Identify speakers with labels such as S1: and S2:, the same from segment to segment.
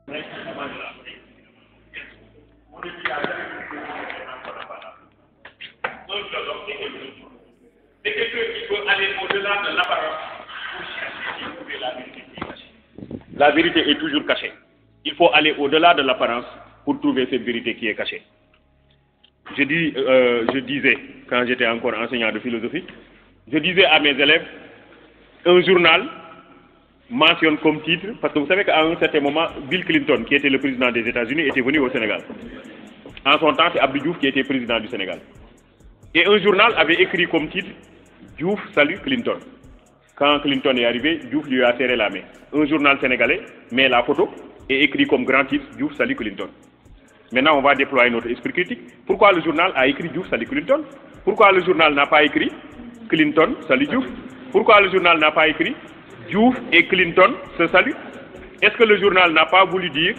S1: C'est quelqu'un qui peut aller au-delà de l'apparence pour chercher et trouver la vérité qui est cachée. La vérité est toujours cachée. Il faut aller au-delà de l'apparence pour trouver cette vérité qui est cachée. Je disais, quand j'étais encore enseignant de philosophie, je disais à mes élèves, un journal mentionne comme titre, parce que vous savez qu'à un certain moment, Bill Clinton, qui était le président des États-Unis, était venu au Sénégal. En son temps, c'est Abdou Diouf qui était président du Sénégal. Et un journal avait écrit comme titre, Diouf salue Clinton. Quand Clinton est arrivé, Diouf lui a serré la main. Un journal sénégalais met la photo et écrit comme grand titre, Diouf salue Clinton. Maintenant, on va déployer notre esprit critique. Pourquoi le journal a écrit Diouf salue Clinton? Pourquoi le journal n'a pas écrit Clinton salue Diouf? Pourquoi le journal n'a pas écrit Diouf et Clinton se saluent? Est-ce que le journal n'a pas voulu dire,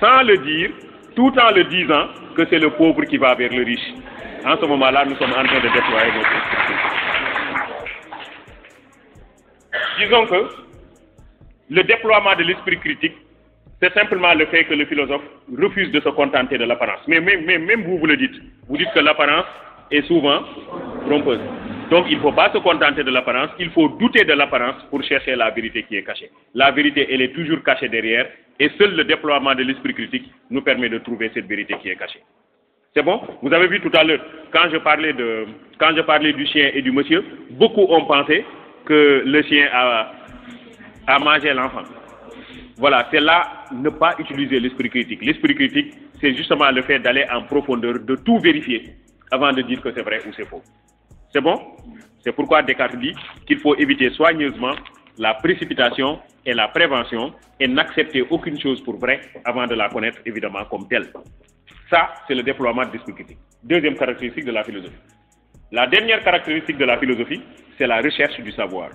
S1: sans le dire, tout en le disant, que c'est le pauvre qui va vers le riche? En ce moment-là, nous sommes en train de déployer notre esprit critique. Disons que le déploiement de l'esprit critique, c'est simplement le fait que le philosophe refuse de se contenter de l'apparence. Mais même vous le dites. Vous dites que l'apparence est souvent trompeuse. Donc il ne faut pas se contenter de l'apparence, il faut douter de l'apparence pour chercher la vérité qui est cachée. La vérité, elle est toujours cachée derrière, et seul le déploiement de l'esprit critique nous permet de trouver cette vérité qui est cachée. C'est bon? Vous avez vu tout à l'heure, quand je parlais du chien et du monsieur, beaucoup ont pensé que le chien a mangé l'enfant. Voilà, c'est là ne pas utiliser l'esprit critique. L'esprit critique, c'est justement le fait d'aller en profondeur, de tout vérifier avant de dire que c'est vrai ou c'est faux. C'est bon? C'est pourquoi Descartes dit qu'il faut éviter soigneusement la précipitation et la prévention et n'accepter aucune chose pour vraie avant de la connaître évidemment comme telle. Ça, c'est le déploiement de l'esprit critique. Deuxième caractéristique de la philosophie. La dernière caractéristique de la philosophie, c'est la recherche du savoir.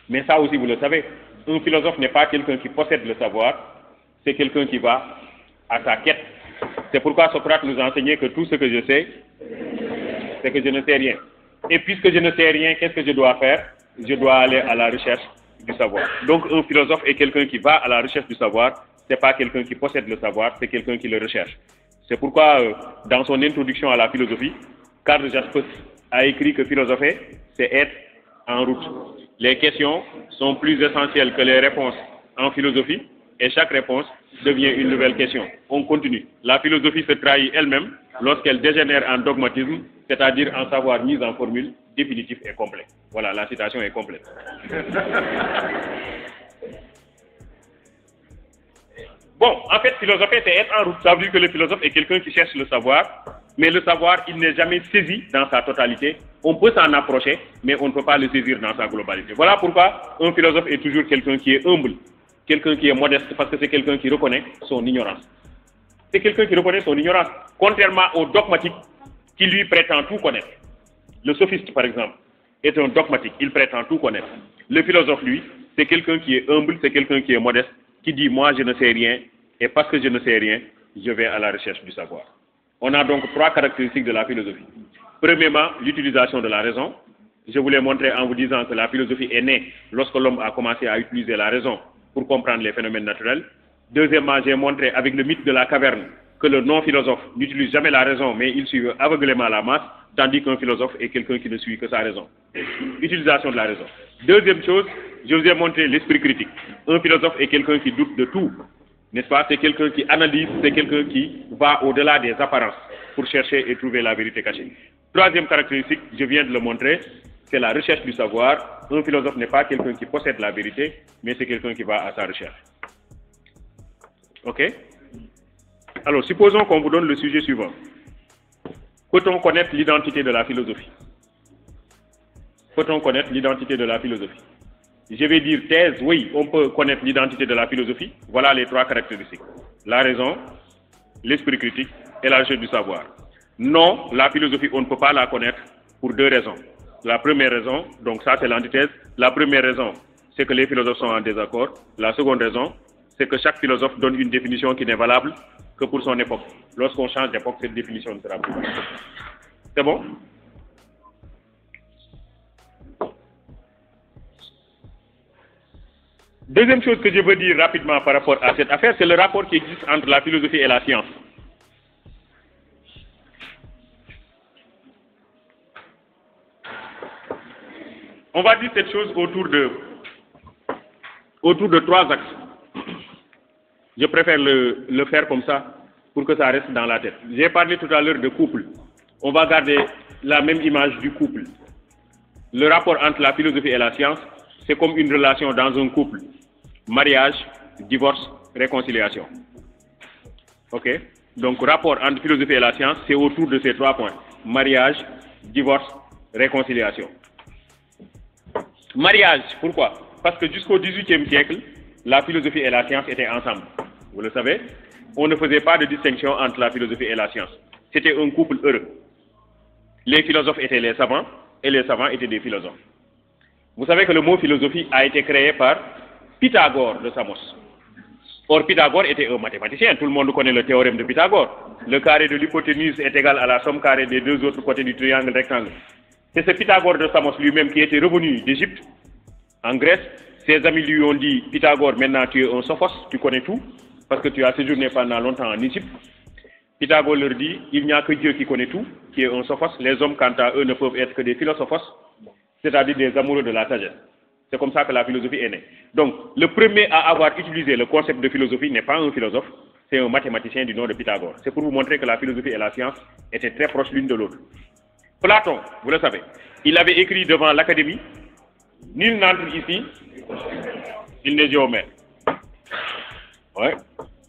S1: Mais ça aussi, vous le savez, un philosophe n'est pas quelqu'un qui possède le savoir, c'est quelqu'un qui va à sa quête. C'est pourquoi Socrate nous a enseigné que tout ce que je sais, c'est que je ne sais rien. Et puisque je ne sais rien, qu'est-ce que je dois faire? Je dois aller à la recherche du savoir. Donc un philosophe est quelqu'un qui va à la recherche du savoir, ce n'est pas quelqu'un qui possède le savoir, c'est quelqu'un qui le recherche. C'est pourquoi dans son introduction à la philosophie, Karl Jaspers a écrit que philosopher, c'est être en route. Les questions sont plus essentielles que les réponses en philosophie et chaque réponse devient une nouvelle question. On continue. La philosophie se trahit elle-même lorsqu'elle dégénère en dogmatisme, c'est-à-dire en savoir mis en formule définitif et complet. Voilà, la citation est complète. Bon, en fait, philosopher, c'est être en route. Ça veut dire que le philosophe est quelqu'un qui cherche le savoir, mais le savoir, il n'est jamais saisi dans sa totalité. On peut s'en approcher, mais on ne peut pas le saisir dans sa globalité. Voilà pourquoi un philosophe est toujours quelqu'un qui est humble, quelqu'un qui est modeste, parce que c'est quelqu'un qui reconnaît son ignorance. C'est quelqu'un qui reconnaît son ignorance, contrairement au dogmatique qui lui prétend tout connaître. Le sophiste, par exemple, est un dogmatique, il prétend tout connaître. Le philosophe, lui, c'est quelqu'un qui est humble, c'est quelqu'un qui est modeste, qui dit « moi je ne sais rien, et parce que je ne sais rien, je vais à la recherche du savoir ». On a donc trois caractéristiques de la philosophie. Premièrement, l'utilisation de la raison. Je vous l'ai montré en vous disant que la philosophie est née lorsque l'homme a commencé à utiliser la raison pour comprendre les phénomènes naturels. Deuxièmement, j'ai montré avec le mythe de la caverne que le non-philosophe n'utilise jamais la raison, mais il suit aveuglément la masse, tandis qu'un philosophe est quelqu'un qui ne suit que sa raison. Utilisation de la raison. Deuxième chose, je vous ai montré l'esprit critique. Un philosophe est quelqu'un qui doute de tout, n'est-ce pas? C'est quelqu'un qui analyse, c'est quelqu'un qui va au-delà des apparences pour chercher et trouver la vérité cachée. Troisième caractéristique, je viens de le montrer, c'est la recherche du savoir. Un philosophe n'est pas quelqu'un qui possède la vérité, mais c'est quelqu'un qui va à sa recherche. Ok? Alors, supposons qu'on vous donne le sujet suivant. Peut-on connaître l'identité de la philosophie? Peut-on connaître l'identité de la philosophie? Je vais dire thèse, oui, on peut connaître l'identité de la philosophie. Voilà les trois caractéristiques. La raison, l'esprit critique et la recherche du savoir. Non, la philosophie, on ne peut pas la connaître pour deux raisons. La première raison, donc ça c'est l'antithèse. La première raison, c'est que les philosophes sont en désaccord. La seconde raison, c'est que chaque philosophe donne une définition qui n'est valable que pour son époque. Lorsqu'on change d'époque, cette définition ne sera plus valable. C'est bon? Deuxième chose que je veux dire rapidement par rapport à cette affaire, c'est le rapport qui existe entre la philosophie et la science. On va dire cette chose autour de trois axes. Je préfère le faire comme ça pour que ça reste dans la tête. J'ai parlé tout à l'heure de couple. On va garder la même image du couple. Le rapport entre la philosophie et la science, c'est comme une relation dans un couple. Mariage, divorce, réconciliation. Ok? Donc, rapport entre philosophie et la science, c'est autour de ces trois points. Mariage, divorce, réconciliation. Mariage, pourquoi? Parce que jusqu'au XVIIIe siècle, la philosophie et la science étaient ensemble. Vous le savez, on ne faisait pas de distinction entre la philosophie et la science. C'était un couple heureux. Les philosophes étaient les savants et les savants étaient des philosophes. Vous savez que le mot philosophie a été créé par Pythagore de Samos. Or, Pythagore était un mathématicien. Tout le monde connaît le théorème de Pythagore. Le carré de l'hypoténuse est égal à la somme carrée des deux autres côtés du triangle rectangle. C'est ce Pythagore de Samos lui-même qui était revenu d'Égypte, en Grèce. Ses amis lui ont dit, Pythagore, maintenant tu es un sophos, tu connais tout, parce que tu as séjourné pendant longtemps en Égypte. Pythagore leur dit, il n'y a que Dieu qui connaît tout, qui est un sophos. Les hommes, quant à eux, ne peuvent être que des philosophos, c'est-à-dire des amoureux de la sagesse. C'est comme ça que la philosophie est née. Donc, le premier à avoir utilisé le concept de philosophie n'est pas un philosophe, c'est un mathématicien du nom de Pythagore. C'est pour vous montrer que la philosophie et la science étaient très proches l'une de l'autre. Platon, vous le savez, il avait écrit devant l'Académie, nul n'entre ici, il n'est géomètre. Ouais.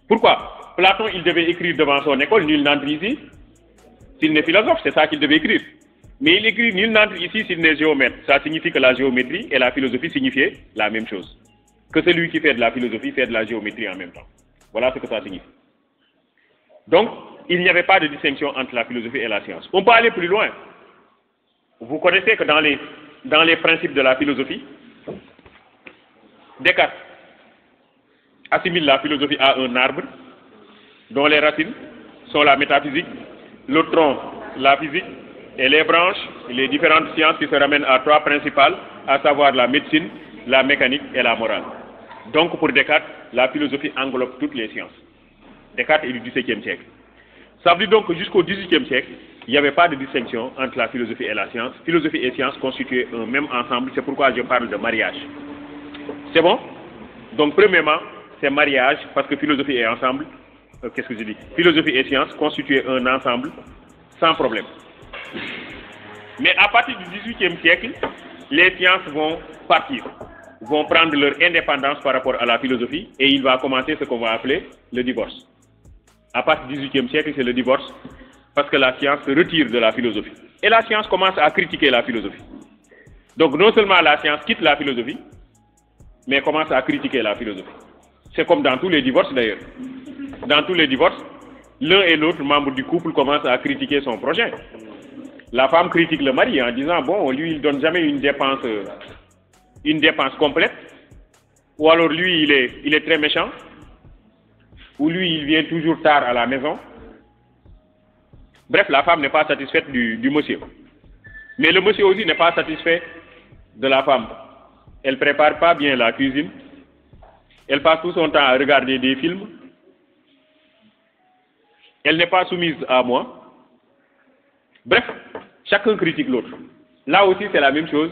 S1: Pourquoi? Platon, il devait écrire devant son école, nul n'entre ici, s'il n'est philosophe, c'est ça qu'il devait écrire. Mais il écrit nul n'entre ici s'il n'est géomètre. Ça signifie que la géométrie et la philosophie signifiaient la même chose. Que celui qui fait de la philosophie fait de la géométrie en même temps. Voilà ce que ça signifie. Donc, il n'y avait pas de distinction entre la philosophie et la science. On peut aller plus loin. Vous connaissez que dans les principes de la philosophie, Descartes assimile la philosophie à un arbre dont les racines sont la métaphysique, le tronc, la physique, et les branches, les différentes sciences qui se ramènent à trois principales, à savoir la médecine, la mécanique et la morale. Donc pour Descartes, la philosophie englobe toutes les sciences. Descartes est du XVIIe siècle. Ça veut dire donc que jusqu'au XVIIIe siècle, il n'y avait pas de distinction entre la philosophie et la science. Philosophie et science constituaient un même ensemble, c'est pourquoi je parle de mariage. C'est bon? Donc premièrement, c'est mariage, parce que philosophie et ensemble, qu'est-ce que je dis? Philosophie et science constituaient un ensemble sans problème. Mais à partir du XVIIIe siècle, les sciences vont partir, vont prendre leur indépendance par rapport à la philosophie et il va commencer ce qu'on va appeler le divorce. À partir du XVIIIe siècle, c'est le divorce parce que la science se retire de la philosophie. Et la science commence à critiquer la philosophie. Donc non seulement la science quitte la philosophie, mais commence à critiquer la philosophie. C'est comme dans tous les divorces d'ailleurs. Dans tous les divorces, l'un et l'autre membre du couple commencent à critiquer son prochain. La femme critique le mari en disant, bon, lui, il donne jamais une dépense complète, ou alors lui, il est très méchant, ou lui, il vient toujours tard à la maison. Bref, la femme n'est pas satisfaite du monsieur. Mais le monsieur aussi n'est pas satisfait de la femme. Elle prépare pas bien la cuisine, elle passe tout son temps à regarder des films, elle n'est pas soumise à moi. Bref, chacun critique l'autre. Là aussi, c'est la même chose.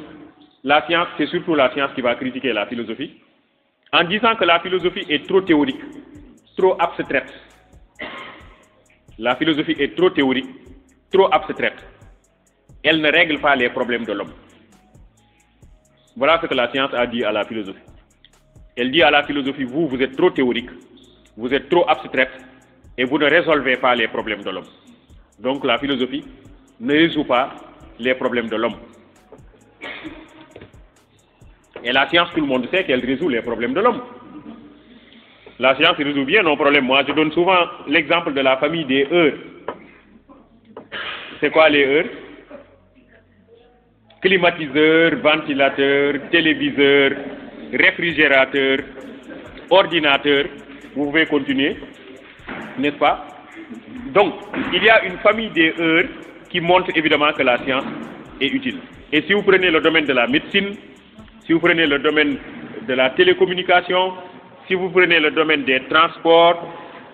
S1: La science, c'est surtout la science qui va critiquer la philosophie, en disant que la philosophie est trop théorique, trop abstraite. La philosophie est trop théorique, trop abstraite. Elle ne règle pas les problèmes de l'homme. Voilà ce que la science a dit à la philosophie. Elle dit à la philosophie, vous êtes trop théorique, vous êtes trop abstraite, et vous ne résolvez pas les problèmes de l'homme. Donc la philosophie ne résout pas les problèmes de l'homme. Et la science, tout le monde sait qu'elle résout les problèmes de l'homme. La science résout bien nos problèmes. Moi, je donne souvent l'exemple de la famille des heures. C'est quoi les heures? Climatiseur, ventilateur, téléviseur, réfrigérateur, ordinateur. Vous pouvez continuer, n'est-ce pas? Donc, il y a une famille des heures qui montre évidemment que la science est utile. Et si vous prenez le domaine de la médecine, si vous prenez le domaine de la télécommunication, si vous prenez le domaine des transports,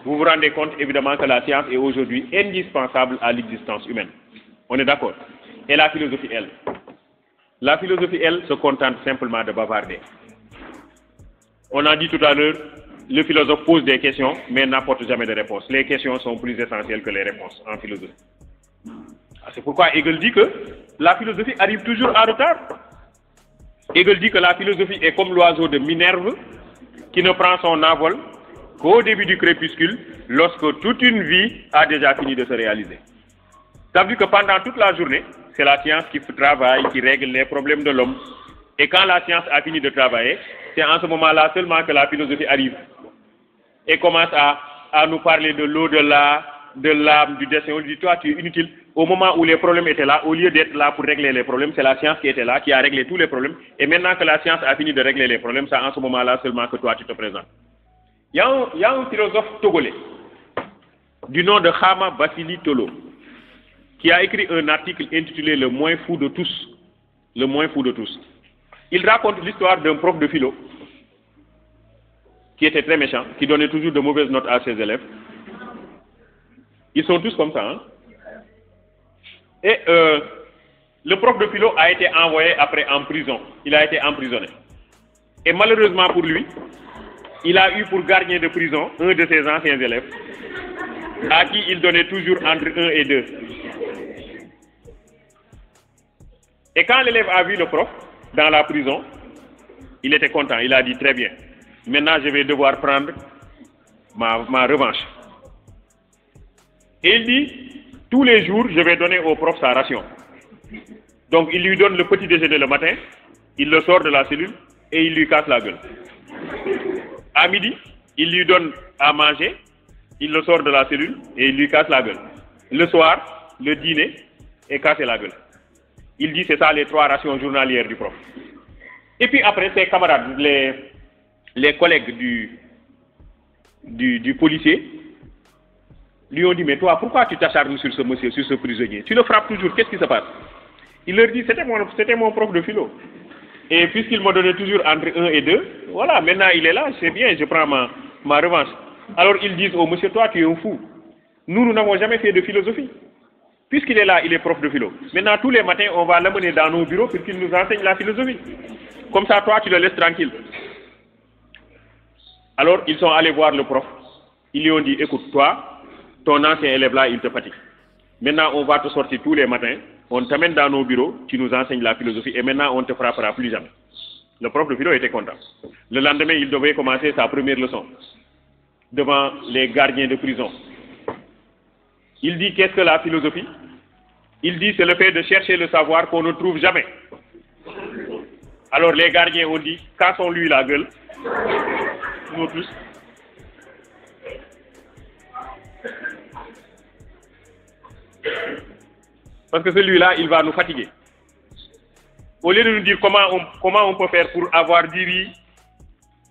S1: vous vous rendez compte évidemment que la science est aujourd'hui indispensable à l'existence humaine. On est d'accord? Et la philosophie, elle? La philosophie, elle, se contente simplement de bavarder. On a dit tout à l'heure, le philosophe pose des questions, mais n'apporte jamais de réponse. Les questions sont plus essentielles que les réponses en philosophie. C'est pourquoi Hegel dit que la philosophie arrive toujours en retard. Hegel dit que la philosophie est comme l'oiseau de Minerve qui ne prend son envol qu'au début du crépuscule, lorsque toute une vie a déjà fini de se réaliser. Ça veut dire que pendant toute la journée, c'est la science qui travaille, qui règle les problèmes de l'homme. Et quand la science a fini de travailler, c'est en ce moment-là seulement que la philosophie arrive et commence à nous parler de l'au-delà, de l'âme, du destin. On dit, toi, tu es inutile. Au moment où les problèmes étaient là, au lieu d'être là pour régler les problèmes, c'est la science qui était là, qui a réglé tous les problèmes. Et maintenant que la science a fini de régler les problèmes, c'est en ce moment-là seulement que toi, tu te présentes. Il y a un philosophe togolais du nom de Khama Bassili Tolo qui a écrit un article intitulé Le moins fou de tous. Le moins fou de tous. Il raconte l'histoire d'un prof de philo qui était très méchant, qui donnait toujours de mauvaises notes à ses élèves. Ils sont tous comme ça, hein? Et le prof de philo a été envoyé après en prison. Il a été emprisonné. Et malheureusement pour lui, il a eu pour gardien de prison un de ses anciens élèves, à qui il donnait toujours entre 1 et 2. Et quand l'élève a vu le prof dans la prison, il était content. Il a dit très bien. Maintenant, je vais devoir prendre ma revanche. Et il dit, tous les jours, je vais donner au prof sa ration. Donc, il lui donne le petit déjeuner le matin, il le sort de la cellule et il lui casse la gueule. À midi, il lui donne à manger, il le sort de la cellule et il lui casse la gueule. Le soir, le dîner et casser la gueule. Il dit, c'est ça les 3 rations journalières du prof. Et puis après, ses camarades, les collègues du policier, lui ont dit, mais toi, pourquoi tu t'acharnes sur ce monsieur, sur ce prisonnier? Tu le frappes toujours, qu'est-ce qui se passe? Il leur dit, c'était mon prof de philo. Et puisqu'il m'a donné toujours entre 1 et 2, voilà, maintenant il est là, c'est bien, je prends ma revanche. Alors ils disent, oh monsieur, toi tu es un fou. Nous n'avons jamais fait de philosophie. Puisqu'il est là, il est prof de philo. Maintenant, tous les matins, on va l'amener dans nos bureaux pour qu'il nous enseigne la philosophie. Comme ça, toi, tu le laisses tranquille. Alors, ils sont allés voir le prof. Ils lui ont dit, écoute, toi, ton ancien élève là, il te fatigue. Maintenant, on va te sortir tous les matins, on t'amène dans nos bureaux, tu nous enseignes la philosophie, et maintenant, on ne te frappera plus jamais. Le prof de philo était content. Le lendemain, il devait commencer sa première leçon devant les gardiens de prison. Il dit, qu'est-ce que la philosophie? Il dit, c'est le fait de chercher le savoir qu'on ne trouve jamais. Alors les gardiens ont dit, cassons-lui la gueule. Nous tous. Parce que celui-là, il va nous fatiguer. Au lieu de nous dire comment on peut faire pour avoir du riz,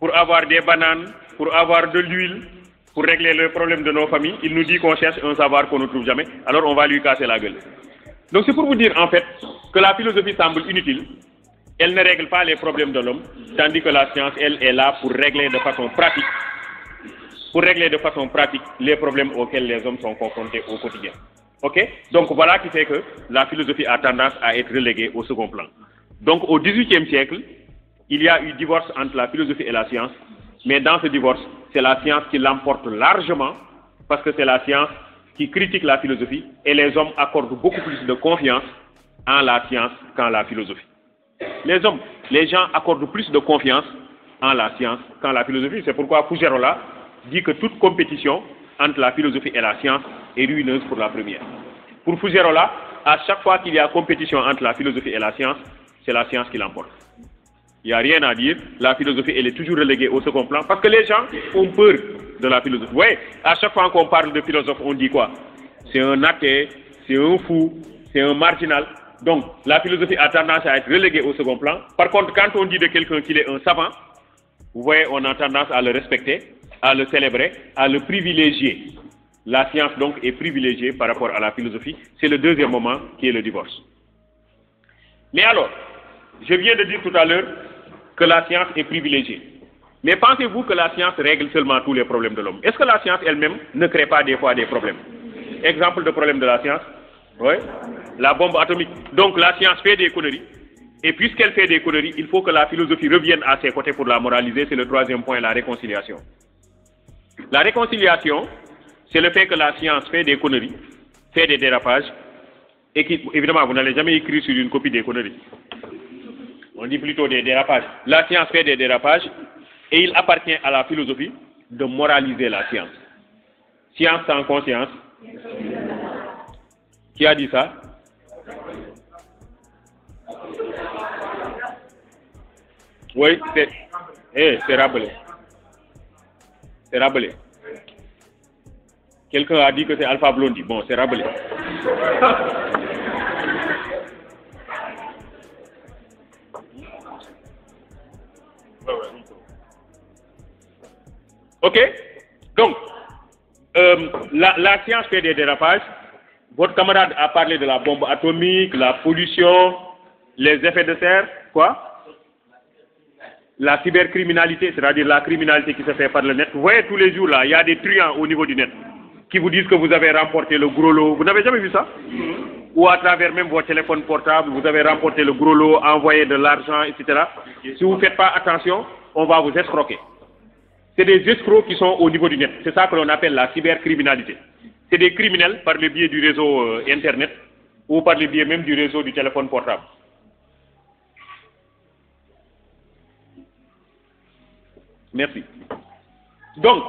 S1: pour avoir des bananes, pour avoir de l'huile, pour régler le problème de nos familles, il nous dit qu'on cherche un savoir qu'on ne trouve jamais, alors on va lui casser la gueule. Donc c'est pour vous dire en fait que la philosophie semble inutile, elle ne règle pas les problèmes de l'homme, tandis que la science, elle, est là pour régler de façon pratique, les problèmes auxquels les hommes sont confrontés au quotidien. Ok? Donc voilà qui fait que la philosophie a tendance à être reléguée au second plan. Donc au XVIIIe siècle, il y a eu divorce entre la philosophie et la science, mais dans ce divorce, c'est la science qui l'emporte largement, parce que c'est la science qui critique la philosophie, et les hommes accordent beaucoup plus de confiance en la science qu'en la philosophie. Les gens accordent plus de confiance en la science qu'en la philosophie. C'est pourquoi Fougerola dit que toute compétition entre la philosophie et la science est ruineuse pour la première. Pour Fougerola, à chaque fois qu'il y a compétition entre la philosophie et la science, c'est la science qui l'emporte. Il n'y a rien à dire, la philosophie elle est toujours reléguée au second plan parce que les gens ont peur de la philosophie. Oui, à chaque fois qu'on parle de philosophe, on dit quoi? C'est un athée, c'est un fou, c'est un marginal. Donc, la philosophie a tendance à être reléguée au second plan. Par contre, quand on dit de quelqu'un qu'il est un savant, vous voyez, on a tendance à le respecter, à le célébrer, à le privilégier. La science, donc, est privilégiée par rapport à la philosophie. C'est le deuxième moment qui est le divorce. Mais alors, je viens de dire tout à l'heure que la science est privilégiée. Mais pensez-vous que la science règle seulement tous les problèmes de l'homme? Est-ce que la science elle-même ne crée pas des fois des problèmes? Exemple de problème de la science? Oui. La bombe atomique. Donc la science fait des conneries. Et puisqu'elle fait des conneries, il faut que la philosophie revienne à ses côtés pour la moraliser. C'est le troisième point, la réconciliation. La réconciliation, c'est le fait que la science fait des conneries, fait des dérapages, et évidemment, vous n'allez jamais écrire sur une copie des conneries. On dit plutôt des dérapages. La science fait des dérapages, et il appartient à la philosophie de moraliser la science. Science sans conscience. Qui a dit ça? Oui, c'est Rabelais. C'est Rabelais. Quelqu'un a dit que c'est Alpha Blondy. Bon, c'est Rabelais. Ok? Donc, la science fait des dérapages. Votre camarade a parlé de la bombe atomique, la pollution, les effets de serre, quoi? La cybercriminalité, c'est-à-dire la criminalité qui se fait par le net. Vous voyez tous les jours là, il y a des truands au niveau du net qui vous disent que vous avez remporté le gros lot. Vous n'avez jamais vu ça? Ou à travers même vos téléphones portables, vous avez remporté le gros lot, envoyé de l'argent, etc. Si vous ne faites pas attention, on va vous escroquer. C'est des escrocs qui sont au niveau du net. C'est ça que l'on appelle la cybercriminalité. C'est des criminels par le biais du réseau Internet ou par le biais même du réseau du téléphone portable. Merci. Donc,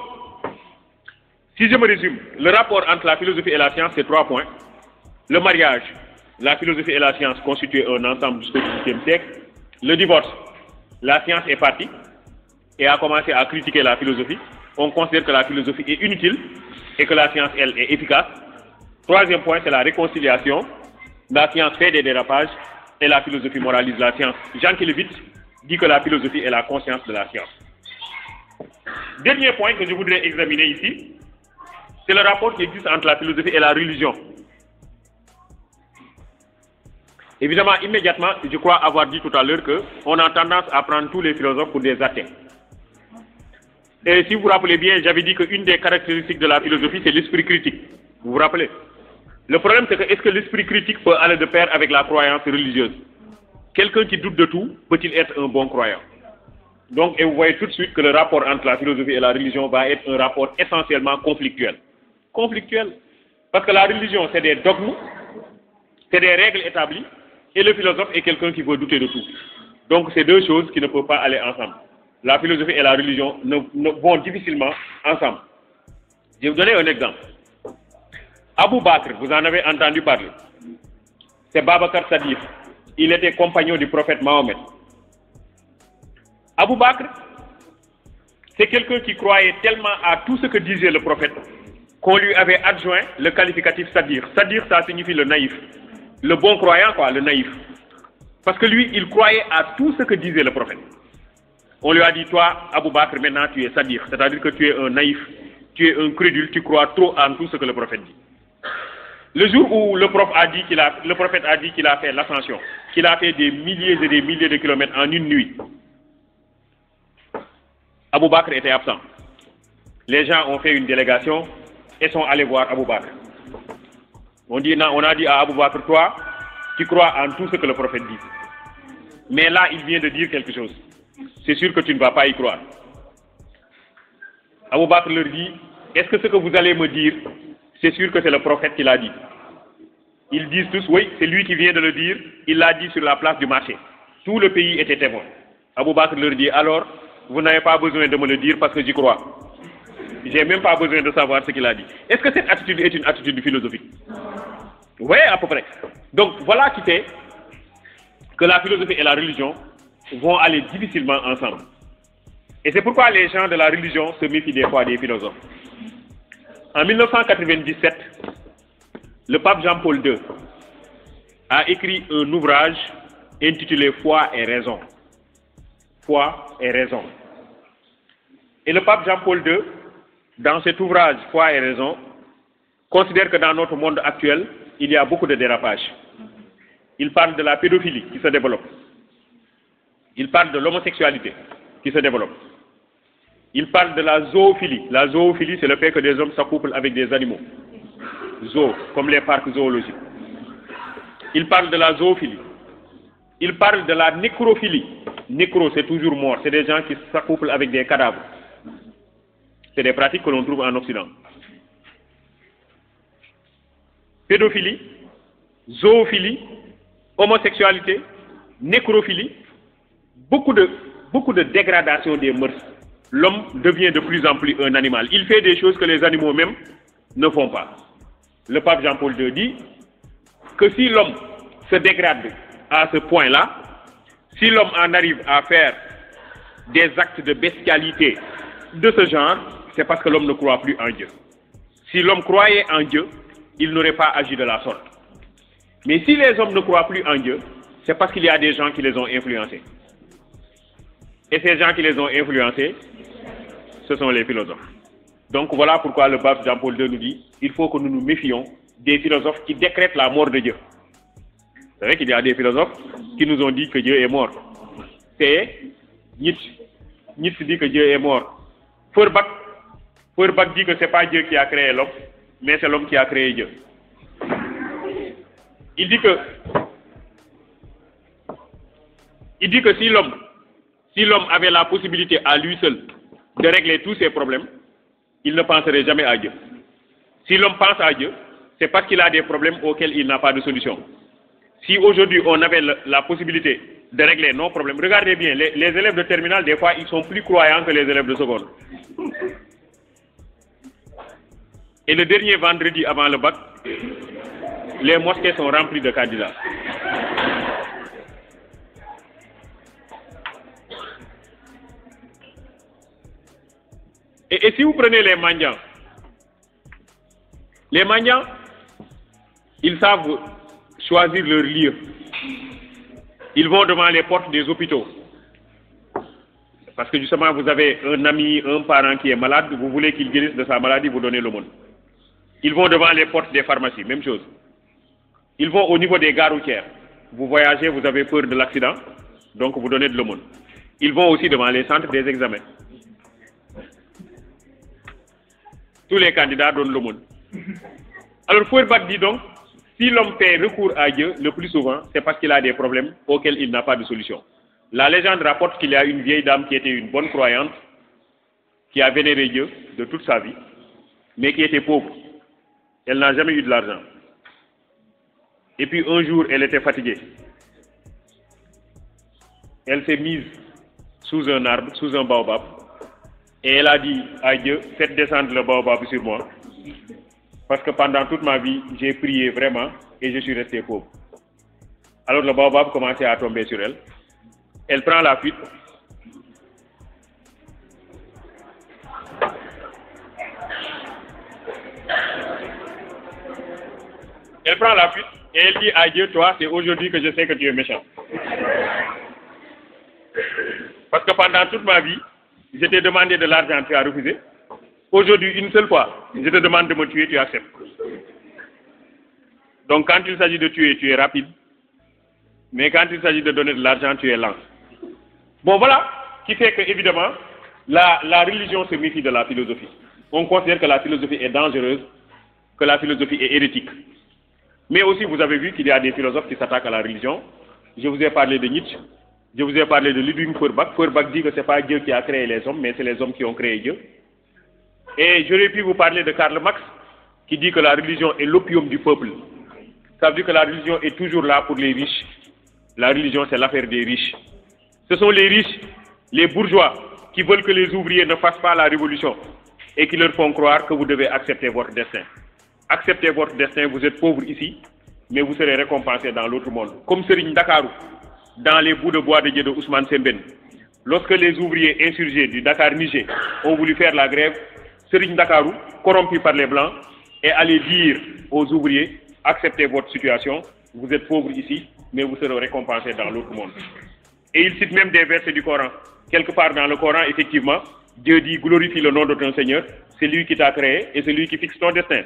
S1: si je me résume, le rapport entre la philosophie et la science, c'est 3 points. Le mariage, la philosophie et la science constituent un ensemble jusqu'au XVIIIe siècle. Le divorce, la science est partie et a commencé à critiquer la philosophie. On considère que la philosophie est inutile et que la science, elle, est efficace. Troisième point, c'est la réconciliation. La science fait des dérapages et la philosophie moralise la science. Jean Kelevitch dit que la philosophie est la conscience de la science. Dernier point que je voudrais examiner ici, c'est le rapport qui existe entre la philosophie et la religion. Évidemment, immédiatement, je crois avoir dit tout à l'heure qu'on a tendance à prendre tous les philosophes pour des athées. Et si vous vous rappelez bien, j'avais dit qu'une des caractéristiques de la philosophie, c'est l'esprit critique. Vous vous rappelez? Le problème, c'est que est-ce que l'esprit critique peut aller de pair avec la croyance religieuse? Quelqu'un qui doute de tout, peut-il être un bon croyant? Donc, et vous voyez tout de suite que le rapport entre la philosophie et la religion va être un rapport essentiellement conflictuel. Conflictuel. Parce que la religion, c'est des dogmes, c'est des règles établies, et le philosophe est quelqu'un qui veut douter de tout. Donc, c'est deux choses qui ne peuvent pas aller ensemble. La philosophie et la religion ne vont difficilement ensemble. Je vais vous donner un exemple. Abou Bakr, vous en avez entendu parler. C'est Babakar Sadiq. Il était compagnon du prophète Mahomet. Abou Bakr, c'est quelqu'un qui croyait tellement à tout ce que disait le prophète qu'on lui avait adjoint le qualificatif Sadir. Sadir, ça signifie le naïf. Le bon croyant, quoi, le naïf. Parce que lui, il croyait à tout ce que disait le prophète. On lui a dit, toi, Abou Bakr, maintenant tu es Sadir. C'est-à-dire que tu es un naïf, tu es un crédule, tu crois trop en tout ce que le prophète dit. Le jour où le prophète a dit qu'il a fait l'ascension, qu'il a fait des milliers et des milliers de kilomètres en une nuit, Abou Bakr était absent. Les gens ont fait une délégation et sont allés voir Abou Bakr. On a dit à Abou Bakr, toi, tu crois en tout ce que le prophète dit. Mais là, il vient de dire quelque chose. C'est sûr que tu ne vas pas y croire. Abou Bakr leur dit, est-ce que ce que vous allez me dire, c'est sûr que c'est le prophète qui l'a dit? Ils disent tous, oui, c'est lui qui vient de le dire, il l'a dit sur la place du marché. Tout le pays était témoin. Abou Bakr leur dit, alors, vous n'avez pas besoin de me le dire parce que j'y crois. J'ai même pas besoin de savoir ce qu'il a dit. Est-ce que cette attitude est une attitude philosophique? Oui, à peu près. Donc, voilà qui fait que la philosophie et la religion vont aller difficilement ensemble. Et c'est pourquoi les gens de la religion se méfient des fois des philosophes. En 1997, le pape Jean-Paul II a écrit un ouvrage intitulé Foi et raison. Foi et raison. Et le pape Jean-Paul II, dans cet ouvrage Foi et raison, considère que dans notre monde actuel, il y a beaucoup de dérapages. Il parle de la pédophilie qui se développe. Il parle de l'homosexualité qui se développe. Il parle de la zoophilie. La zoophilie, c'est le fait que des hommes s'accouplent avec des animaux. Zoo, comme les parcs zoologiques. Il parle de la zoophilie. Il parle de la nécrophilie. Nécro, c'est toujours mort. C'est des gens qui s'accouplent avec des cadavres. C'est des pratiques que l'on trouve en Occident. Pédophilie, zoophilie, homosexualité, nécrophilie, beaucoup de dégradation des mœurs. L'homme devient de plus en plus un animal. Il fait des choses que les animaux même ne font pas. Le pape Jean-Paul II dit que si l'homme se dégrade à ce point-là, si l'homme en arrive à faire des actes de bestialité de ce genre, c'est parce que l'homme ne croit plus en Dieu. Si l'homme croyait en Dieu, il n'aurait pas agi de la sorte. Mais si les hommes ne croient plus en Dieu, c'est parce qu'il y a des gens qui les ont influencés. Et ces gens qui les ont influencés, ce sont les philosophes. Donc voilà pourquoi le pape Jean-Paul II nous dit il faut que nous nous méfions des philosophes qui décrètent la mort de Dieu. C'est vrai qu'il y a des philosophes qui nous ont dit que Dieu est mort. C'est Nietzsche. Nietzsche dit que Dieu est mort. Feuerbach dit que ce n'est pas Dieu qui a créé l'homme, mais c'est l'homme qui a créé Dieu. Il dit que si l'homme avait la possibilité à lui seul de régler tous ses problèmes, il ne penserait jamais à Dieu. Si l'homme pense à Dieu, c'est parce qu'il a des problèmes auxquels il n'a pas de solution. Si aujourd'hui on avait la possibilité de régler nos problèmes, regardez bien, les élèves de terminale, des fois, ils sont plus croyants que les élèves de seconde. Et le dernier vendredi avant le bac, les mosquées sont remplies de candidats. Et si vous prenez les mendiants, ils savent choisir leur lieu. Ils vont devant les portes des hôpitaux. Parce que justement, vous avez un ami, un parent qui est malade, vous voulez qu'il guérisse de sa maladie, vous donnez l'aumône. Ils vont devant les portes des pharmacies, même chose. Ils vont au niveau des gares routières. Vous voyagez, vous avez peur de l'accident, donc vous donnez de l'aumône. Ils vont aussi devant les centres des examens. Tous les candidats donnent l'aumône. Alors Feuerbach dit donc, si l'homme fait recours à Dieu, le plus souvent, c'est parce qu'il a des problèmes auxquels il n'a pas de solution. La légende rapporte qu'il y a une vieille dame qui était une bonne croyante, qui a vénéré Dieu de toute sa vie, mais qui était pauvre. Elle n'a jamais eu de l'argent. Et puis un jour, elle était fatiguée. Elle s'est mise sous un arbre, sous un baobab, et elle a dit à Dieu, faites descendre le baobab sur moi, parce que pendant toute ma vie, j'ai prié vraiment et je suis resté pauvre. Alors le baobab commençait à tomber sur elle. Elle prend la fuite. Elle prend la fuite et elle dit à Dieu, toi, c'est aujourd'hui que je sais que tu es méchant. Parce que pendant toute ma vie, je t'ai demandé de l'argent, tu as refusé. Aujourd'hui, une seule fois, je te demande de me tuer, tu acceptes. Donc quand il s'agit de tuer, tu es rapide. Mais quand il s'agit de donner de l'argent, tu es lent. Bon, voilà, qui fait que, évidemment, la religion se méfie de la philosophie. On considère que la philosophie est dangereuse, que la philosophie est hérétique. Mais aussi, vous avez vu qu'il y a des philosophes qui s'attaquent à la religion. Je vous ai parlé de Nietzsche, je vous ai parlé de Ludwig Feuerbach. Feuerbach dit que ce n'est pas Dieu qui a créé les hommes, mais c'est les hommes qui ont créé Dieu. Et j'aurais pu vous parler de Karl Marx, qui dit que la religion est l'opium du peuple. Ça veut dire que la religion est toujours là pour les riches. La religion, c'est l'affaire des riches. Ce sont les riches, les bourgeois, qui veulent que les ouvriers ne fassent pas la révolution et qui leur font croire que vous devez accepter votre destin. Acceptez votre destin, vous êtes pauvre ici, mais vous serez récompensé dans l'autre monde. Comme Serigne Dakarou, dans les bouts de bois de Dieu de Ousmane Sembène. Lorsque les ouvriers insurgés du Dakar-Niger ont voulu faire la grève, Serigne Dakarou, corrompu par les Blancs, est allé dire aux ouvriers, acceptez votre situation, vous êtes pauvres ici, mais vous serez récompensés dans l'autre monde. Et il cite même des versets du Coran. Quelque part dans le Coran, effectivement, Dieu dit, glorifie le nom de ton Seigneur, c'est lui qui t'a créé et c'est lui qui fixe ton destin.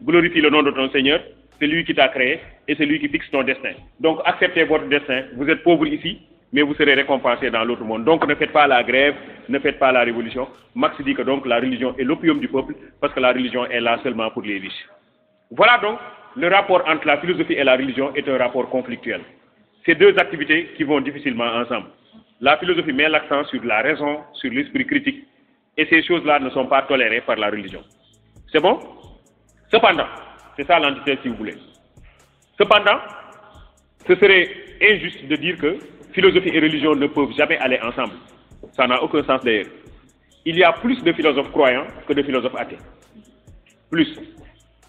S1: Glorifie le nom de ton Seigneur, c'est lui qui t'a créé et c'est lui qui fixe ton destin. Donc acceptez votre destin, vous êtes pauvre ici, mais vous serez récompensé dans l'autre monde. Donc ne faites pas la grève, ne faites pas la révolution. Marx dit que donc la religion est l'opium du peuple parce que la religion est là seulement pour les riches. Voilà donc le rapport entre la philosophie et la religion est un rapport conflictuel. C'est deux activités qui vont difficilement ensemble. La philosophie met l'accent sur la raison, sur l'esprit critique, et ces choses-là ne sont pas tolérées par la religion. C'est bon? Cependant, c'est ça l'antithèse si vous voulez. Cependant, ce serait injuste de dire que philosophie et religion ne peuvent jamais aller ensemble. Ça n'a aucun sens d'ailleurs. Il y a plus de philosophes croyants que de philosophes athées. Plus.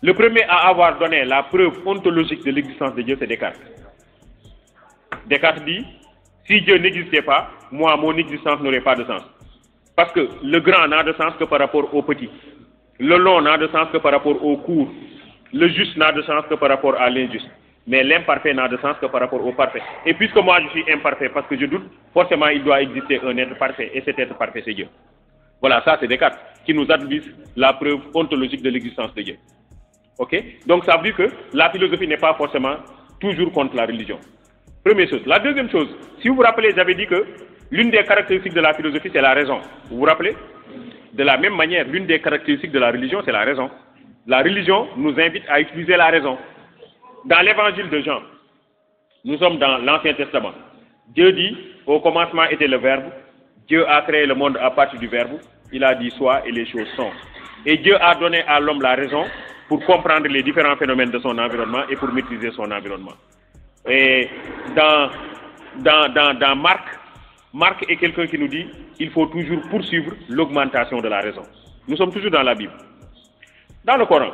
S1: Le premier à avoir donné la preuve ontologique de l'existence de Dieu, c'est Descartes. Descartes dit, si Dieu n'existait pas, moi, mon existence n'aurait pas de sens. Parce que le grand n'a de sens que par rapport au petit. Le long n'a de sens que par rapport au court. Le juste n'a de sens que par rapport à l'injuste. Mais l'imparfait n'a de sens que par rapport au parfait. Et puisque moi je suis imparfait parce que je doute, forcément il doit exister un être parfait. Et cet être parfait, c'est Dieu. Voilà, ça c'est Descartes qui nous advise la preuve ontologique de l'existence de Dieu. Ok? Donc ça veut dire que la philosophie n'est pas forcément toujours contre la religion. Première chose. La deuxième chose, si vous vous rappelez, j'avais dit que l'une des caractéristiques de la philosophie, c'est la raison. Vous vous rappelez? De la même manière, l'une des caractéristiques de la religion, c'est la raison. La religion nous invite à utiliser la raison. Dans l'évangile de Jean, nous sommes dans l'Ancien Testament. Dieu dit, au commencement était le Verbe, Dieu a créé le monde à partir du Verbe, il a dit soit et les choses sont. Et Dieu a donné à l'homme la raison pour comprendre les différents phénomènes de son environnement et pour maîtriser son environnement. Et dans Marc est quelqu'un qui nous dit il faut toujours poursuivre l'augmentation de la raison. Nous sommes toujours dans la Bible. Dans le Coran,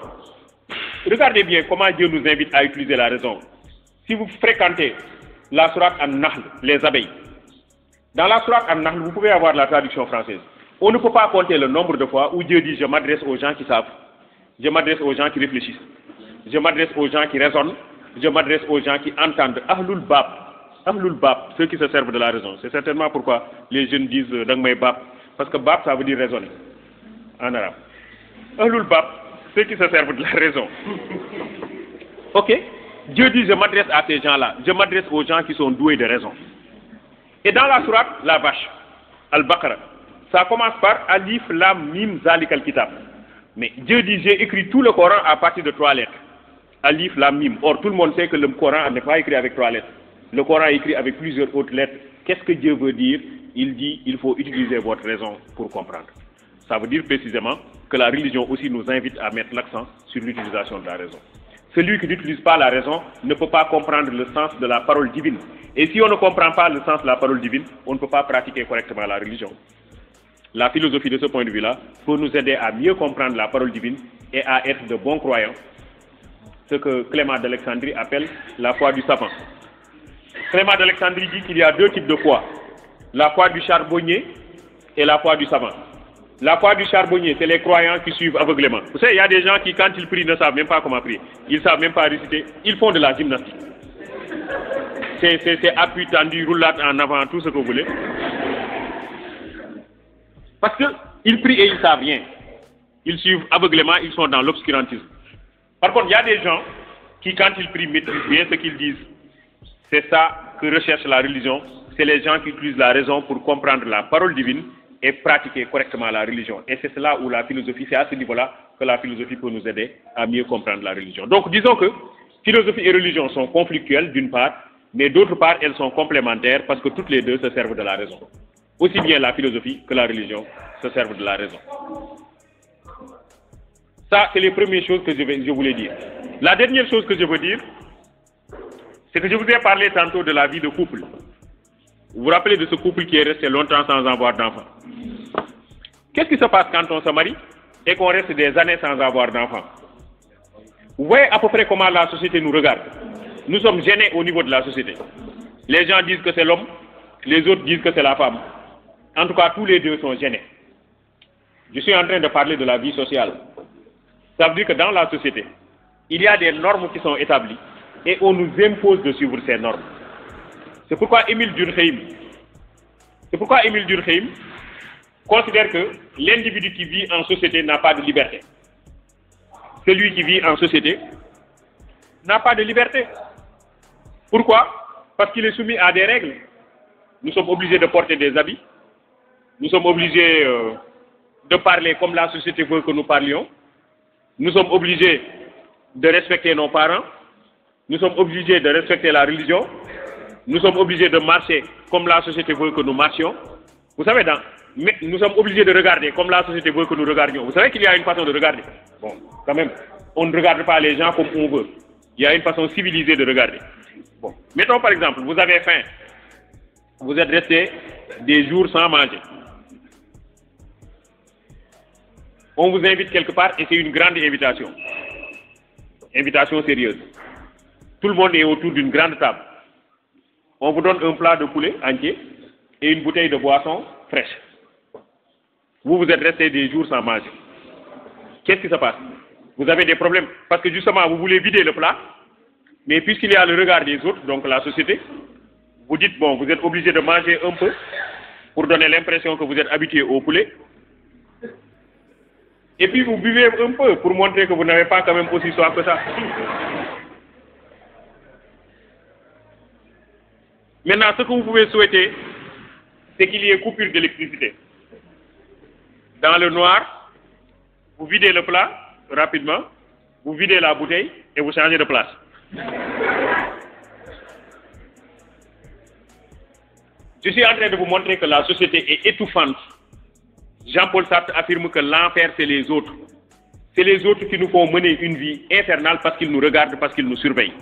S1: regardez bien comment Dieu nous invite à utiliser la raison. Si vous fréquentez la sourate An-Nahl, les abeilles, dans la sourate An-Nahl, vous pouvez avoir la traduction française. On ne peut pas compter le nombre de fois où Dieu dit je m'adresse aux gens qui savent, je m'adresse aux gens qui réfléchissent, je m'adresse aux gens qui raisonnent, je m'adresse aux gens qui entendent. Ahlul Bab, ceux qui se servent de la raison. C'est certainement pourquoi les jeunes disent Dangmay Bab, parce que Bab ça veut dire raisonner en arabe. Ahlul Bab, ceux qui se servent de la raison. Ok? Dieu dit je m'adresse à ces gens-là, je m'adresse aux gens qui sont doués de raison. Et dans la sourate, la vache, Al-Baqarah, ça commence par Alif Lam Mim Zalik al-Kitab. Mais Dieu dit j'ai écrit tout le Coran à partir de 3 lettres. Alif Lam Mim. Or tout le monde sait que le Coran n'est pas écrit avec 3 lettres. Le Coran est écrit avec plusieurs autres lettres. Qu'est-ce que Dieu veut dire? Il dit il faut utiliser votre raison pour comprendre. Ça veut dire précisément que la religion aussi nous invite à mettre l'accent sur l'utilisation de la raison. Celui qui n'utilise pas la raison ne peut pas comprendre le sens de la parole divine. Et si on ne comprend pas le sens de la parole divine, on ne peut pas pratiquer correctement la religion. La philosophie de ce point de vue-là peut nous aider à mieux comprendre la parole divine et à être de bons croyants. Ce que Clément d'Alexandrie appelle la foi du savant. Clément d'Alexandrie dit qu'il y a 2 types de foi. La foi du charbonnier et la foi du savant. La foi du charbonnier, c'est les croyants qui suivent aveuglément. Vous savez, il y a des gens qui, quand ils prient, ne savent même pas comment prier. Ils ne savent même pas réciter. Ils font de la gymnastique. C'est appui tendu, roulade en avant, tout ce que vous voulez. Parce qu'ils prient et ils ne savent rien. Ils suivent aveuglément, ils sont dans l'obscurantisme. Par contre, il y a des gens qui, quand ils prient, maîtrisent bien ce qu'ils disent. C'est ça que recherche la religion. C'est les gens qui utilisent la raison pour comprendre la parole divine et pratiquer correctement la religion. Et c'est cela où la philosophie, c'est à ce niveau-là que la philosophie peut nous aider à mieux comprendre la religion. Donc disons que philosophie et religion sont conflictuelles d'une part, mais d'autre part elles sont complémentaires parce que toutes les deux se servent de la raison. Aussi bien la philosophie que la religion se servent de la raison. Ça, c'est les premières choses que je voulais dire. La dernière chose que je veux dire, c'est que je vous ai parlé tantôt de la vie de couple. Vous vous rappelez de ce couple qui est resté longtemps sans avoir d'enfants. Qu'est-ce qui se passe quand on se marie et qu'on reste des années sans avoir d'enfants? Vous voyez à peu près comment la société nous regarde. Nous sommes gênés au niveau de la société. Les gens disent que c'est l'homme, les autres disent que c'est la femme. En tout cas, tous les deux sont gênés. Je suis en train de parler de la vie sociale. Ça veut dire que dans la société, il y a des normes qui sont établies et on nous impose de suivre ces normes. C'est pourquoi Émile Durkheim considère que l'individu qui vit en société n'a pas de liberté. Celui qui vit en société n'a pas de liberté. Pourquoi? Parce qu'il est soumis à des règles. Nous sommes obligés de porter des habits. Nous sommes obligés de parler comme la société veut que nous parlions. Nous sommes obligés de respecter nos parents. Nous sommes obligés de respecter la religion. Nous sommes obligés de marcher comme la société veut que nous marchions. Vous savez, nous sommes obligés de regarder comme la société veut que nous regardions. Vous savez qu'il y a une façon de regarder. Bon, quand même, on ne regarde pas les gens comme on veut. Il y a une façon civilisée de regarder. Bon, mettons par exemple, vous avez faim. Vous êtes resté des jours sans manger. On vous invite quelque part et c'est une grande invitation. Invitation sérieuse. Tout le monde est autour d'une grande table. On vous donne un plat de poulet entier et une bouteille de boisson fraîche. Vous êtes resté des jours sans manger. Qu'est-ce qui se passe? Vous avez des problèmes parce que justement vous voulez vider le plat, mais puisqu'il y a le regard des autres, donc la société, vous dites bon, vous êtes obligé de manger un peu pour donner l'impression que vous êtes habitué au poulet. Et puis vous buvez un peu pour montrer que vous n'avez pas quand même aussi soif que ça. Maintenant, ce que vous pouvez souhaiter, c'est qu'il y ait coupure d'électricité. Dans le noir, vous videz le plat rapidement, vous videz la bouteille et vous changez de place. Je suis en train de vous montrer que la société est étouffante. Jean-Paul Sartre affirme que l'enfer, c'est les autres. C'est les autres qui nous font mener une vie infernale parce qu'ils nous regardent, parce qu'ils nous surveillent.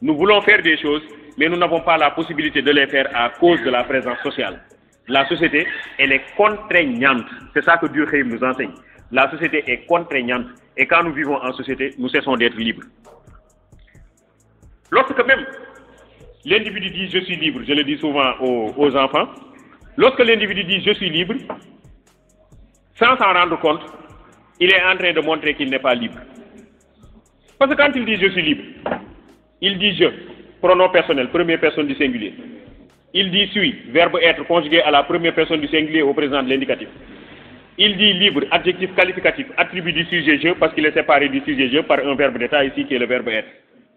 S1: Nous voulons faire des choses, mais nous n'avons pas la possibilité de les faire à cause de la présence sociale. La société, elle est contraignante. C'est ça que Durkheim nous enseigne. La société est contraignante. Et quand nous vivons en société, nous cessons d'être libres. Lorsque même l'individu dit « je suis libre », je le dis souvent aux enfants, lorsque l'individu dit « je suis libre », sans s'en rendre compte, il est en train de montrer qu'il n'est pas libre. Parce que quand il dit « je suis libre », il dit « je », pronom personnel, première personne du singulier. Il dit « suis », verbe être conjugué à la première personne du singulier au présent de l'indicatif. Il dit « libre », adjectif qualificatif, attribut du sujet « je », parce qu'il est séparé du sujet « je » par un verbe d'état ici qui est le verbe être.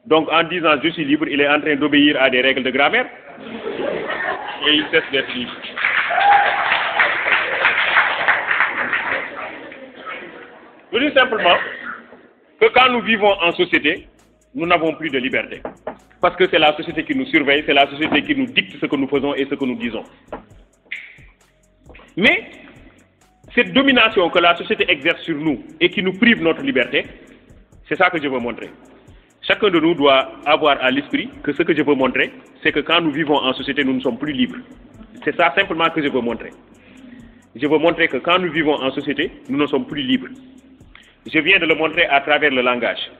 S1: Donc en disant « je suis libre », il est en train d'obéir à des règles de grammaire et il cesse d'être libre. Je dis simplement que quand nous vivons en société, nous n'avons plus de liberté. Parce que c'est la société qui nous surveille, c'est la société qui nous dicte ce que nous faisons et ce que nous disons. Mais cette domination que la société exerce sur nous et qui nous prive notre liberté, c'est ça que je veux montrer. Chacun de nous doit avoir à l'esprit que ce que je veux montrer, c'est que quand nous vivons en société, nous ne sommes plus libres. C'est ça simplement que je veux montrer. Je veux montrer que quand nous vivons en société, nous ne sommes plus libres. Je viens de le montrer à travers le langage.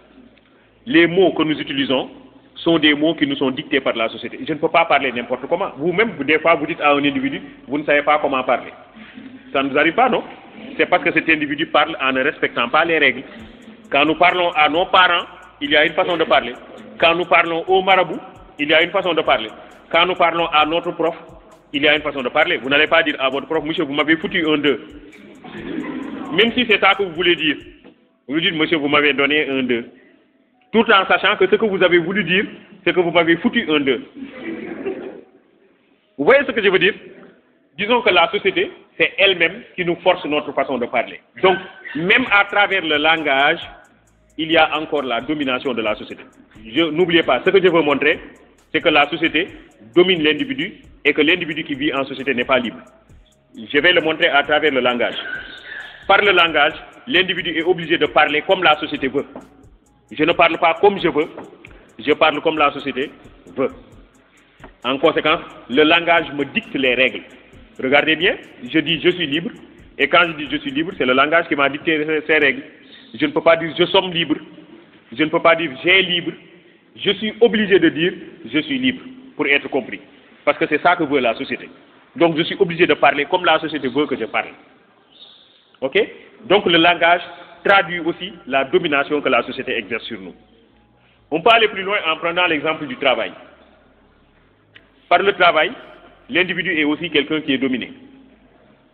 S1: Les mots que nous utilisons sont des mots qui nous sont dictés par la société. Je ne peux pas parler n'importe comment. Vous-même, des fois, vous dites à un individu, vous ne savez pas comment parler. Ça ne nous arrive pas, non? C'est parce que cet individu parle en ne respectant pas les règles. Quand nous parlons à nos parents, il y a une façon de parler. Quand nous parlons au marabout, il y a une façon de parler. Quand nous parlons à notre prof, il y a une façon de parler. Vous n'allez pas dire à votre prof, monsieur, vous m'avez foutu un 2. Même si c'est ça que vous voulez dire. Vous dites, monsieur, vous m'avez donné un 2. Tout en sachant que ce que vous avez voulu dire, c'est que vous m'avez foutu un 2. Vous voyez ce que je veux dire? Disons que la société, c'est elle-même qui nous force notre façon de parler. Donc, même à travers le langage, il y a encore la domination de la société. N'oubliez pas, ce que je veux montrer, c'est que la société domine l'individu et que l'individu qui vit en société n'est pas libre. Je vais le montrer à travers le langage. Par le langage, l'individu est obligé de parler comme la société veut. Je ne parle pas comme je veux, je parle comme la société veut. En conséquence, le langage me dicte les règles. Regardez bien, je dis je suis libre, et quand je dis je suis libre, c'est le langage qui m'a dicté ces règles. Je ne peux pas dire je sommes libre, je ne peux pas dire j'ai libre, je suis obligé de dire je suis libre, pour être compris. Parce que c'est ça que veut la société. Donc je suis obligé de parler comme la société veut que je parle. Ok? Donc le langage traduit aussi la domination que la société exerce sur nous. On peut aller plus loin en prenant l'exemple du travail. Par le travail, l'individu est aussi quelqu'un qui est dominé.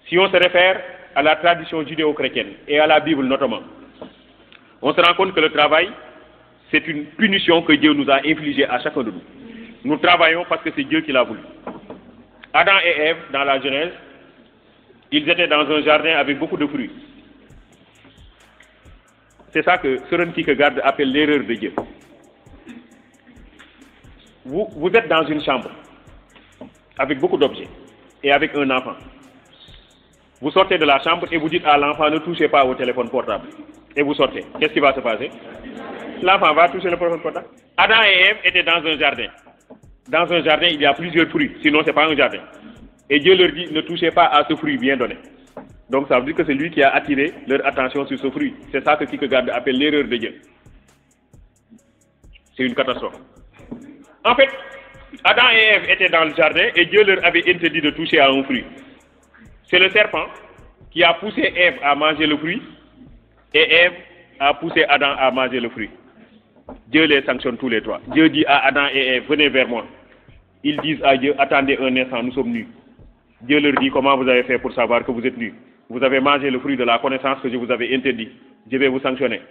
S1: Si on se réfère à la tradition judéo-chrétienne et à la Bible notamment, on se rend compte que le travail, c'est une punition que Dieu nous a infligée à chacun de nous. Nous travaillons parce que c'est Dieu qui l'a voulu. Adam et Ève, dans la Genèse, ils étaient dans un jardin avec beaucoup de fruits. C'est ça que Søren Kierkegaard appelle l'erreur de Dieu. Vous êtes dans une chambre avec beaucoup d'objets et avec un enfant. Vous sortez de la chambre et vous dites à l'enfant ne touchez pas au téléphone portable. Et vous sortez. Qu'est-ce qui va se passer? L'enfant va toucher le téléphone portable. Adam et Ève étaient dans un jardin. Dans un jardin, il y a plusieurs fruits, sinon ce n'est pas un jardin. Et Dieu leur dit ne touchez pas à ce fruit bien donné. Donc ça veut dire que c'est lui qui a attiré leur attention sur ce fruit. C'est ça que Kierkegaard appelle l'erreur de Dieu. C'est une catastrophe. En fait, Adam et Ève étaient dans le jardin et Dieu leur avait interdit de toucher à un fruit. C'est le serpent qui a poussé Ève à manger le fruit et Ève a poussé Adam à manger le fruit. Dieu les sanctionne tous les trois. Dieu dit à Adam et Ève, venez vers moi. Ils disent à Dieu, attendez un instant, nous sommes nus. Dieu leur dit, comment vous avez fait pour savoir que vous êtes nus? Vous avez mangé le fruit de la connaissance que je vous avais interdit. Je vais vous sanctionner.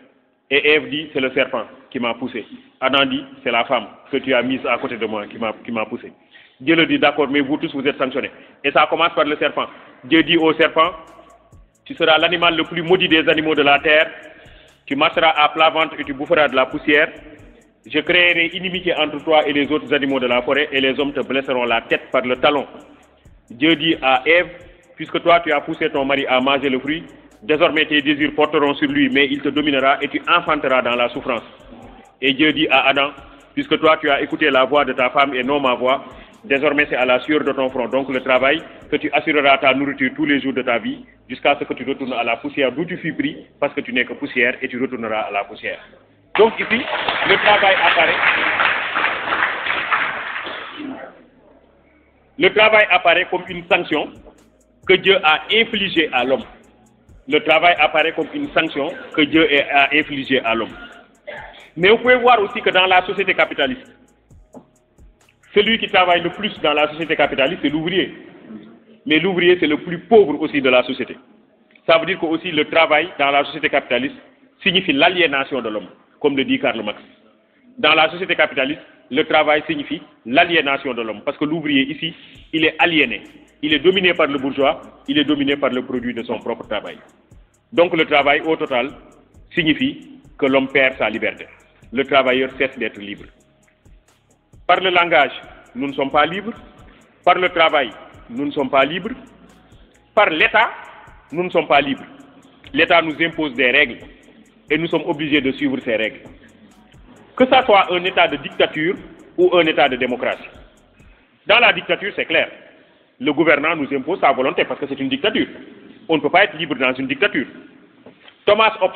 S1: Et Ève dit, c'est le serpent qui m'a poussé. Adam dit, c'est la femme que tu as mise à côté de moi qui m'a poussé. Dieu leur dit, d'accord, mais vous tous, vous êtes sanctionnés. Et ça commence par le serpent. Dieu dit au serpent, tu seras l'animal le plus maudit des animaux de la terre. Tu marcheras à plat ventre et tu boufferas de la poussière. Je créerai inimitié entre toi et les autres animaux de la forêt et les hommes te blesseront la tête par le talon. Dieu dit à Ève, puisque toi tu as poussé ton mari à manger le fruit, désormais tes désirs porteront sur lui, mais il te dominera et tu enfanteras dans la souffrance. Et Dieu dit à Adam, puisque toi tu as écouté la voix de ta femme et non ma voix, désormais c'est à la sueur de ton front, donc le travail, que tu assureras ta nourriture tous les jours de ta vie, jusqu'à ce que tu retournes à la poussière d'où tu fus pris, parce que tu n'es que poussière et tu retourneras à la poussière. Donc ici, le travail apparaît. Le travail apparaît comme une sanction que Dieu a infligée à l'homme. Le travail apparaît comme une sanction que Dieu a infligée à l'homme. Mais vous pouvez voir aussi que dans la société capitaliste, celui qui travaille le plus dans la société capitaliste, c'est l'ouvrier. Mais l'ouvrier, c'est le plus pauvre aussi de la société. Ça veut dire que aussi le travail dans la société capitaliste signifie l'aliénation de l'homme, comme le dit Karl Marx. Dans la société capitaliste, le travail signifie l'aliénation de l'homme. Parce que l'ouvrier ici, il est aliéné. Il est dominé par le bourgeois, il est dominé par le produit de son propre travail. Donc le travail, au total, signifie que l'homme perd sa liberté. Le travailleur cesse d'être libre. Par le langage, nous ne sommes pas libres. Par le travail, nous ne sommes pas libres. Par l'État, nous ne sommes pas libres. L'État nous impose des règles et nous sommes obligés de suivre ces règles. Que ça soit un État de dictature ou un État de démocratie. Dans la dictature, c'est clair. Le gouvernant nous impose sa volonté parce que c'est une dictature. On ne peut pas être libre dans une dictature. Thomas Hobbes,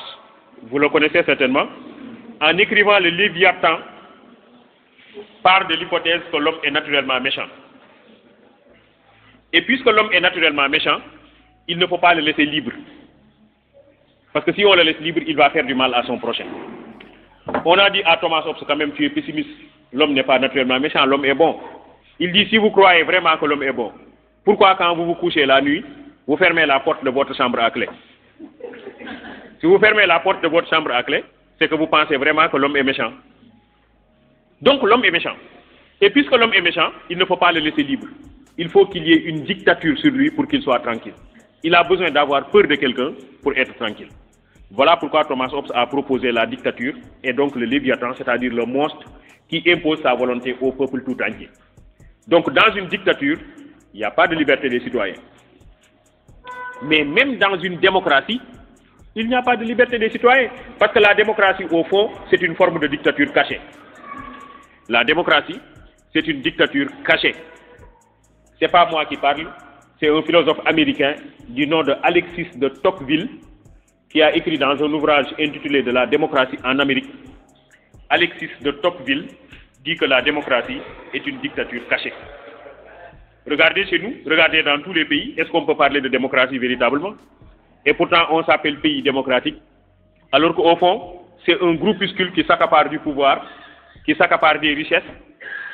S1: vous le connaissez certainement, en écrivant le Léviathan, part de l'hypothèse que l'homme est naturellement méchant. Et puisque l'homme est naturellement méchant, il ne faut pas le laisser libre. Parce que si on le laisse libre, il va faire du mal à son prochain. On a dit à Thomas Hobbes, quand même, tu es pessimiste. L'homme n'est pas naturellement méchant, l'homme est bon. Il dit, si vous croyez vraiment que l'homme est bon, pourquoi quand vous vous couchez la nuit, vous fermez la porte de votre chambre à clé? Si vous fermez la porte de votre chambre à clé, c'est que vous pensez vraiment que l'homme est méchant. Donc l'homme est méchant. Et puisque l'homme est méchant, il ne faut pas le laisser libre. Il faut qu'il y ait une dictature sur lui pour qu'il soit tranquille. Il a besoin d'avoir peur de quelqu'un pour être tranquille. Voilà pourquoi Thomas Hobbes a proposé la dictature et donc le Léviathan, c'est-à-dire le monstre qui impose sa volonté au peuple tout entier. Donc dans une dictature, il n'y a pas de liberté des citoyens. Mais même dans une démocratie, il n'y a pas de liberté des citoyens. Parce que la démocratie, au fond, c'est une forme de dictature cachée. La démocratie, c'est une dictature cachée. Ce n'est pas moi qui parle, c'est un philosophe américain du nom de Alexis de Tocqueville qui a écrit dans un ouvrage intitulé De la démocratie en Amérique. Alexis de Tocqueville dit que la démocratie est une dictature cachée. Regardez chez nous, regardez dans tous les pays, est-ce qu'on peut parler de démocratie véritablement? Et pourtant, on s'appelle pays démocratique, alors qu'au fond, c'est un groupuscule qui s'accapare du pouvoir, qui s'accapare des richesses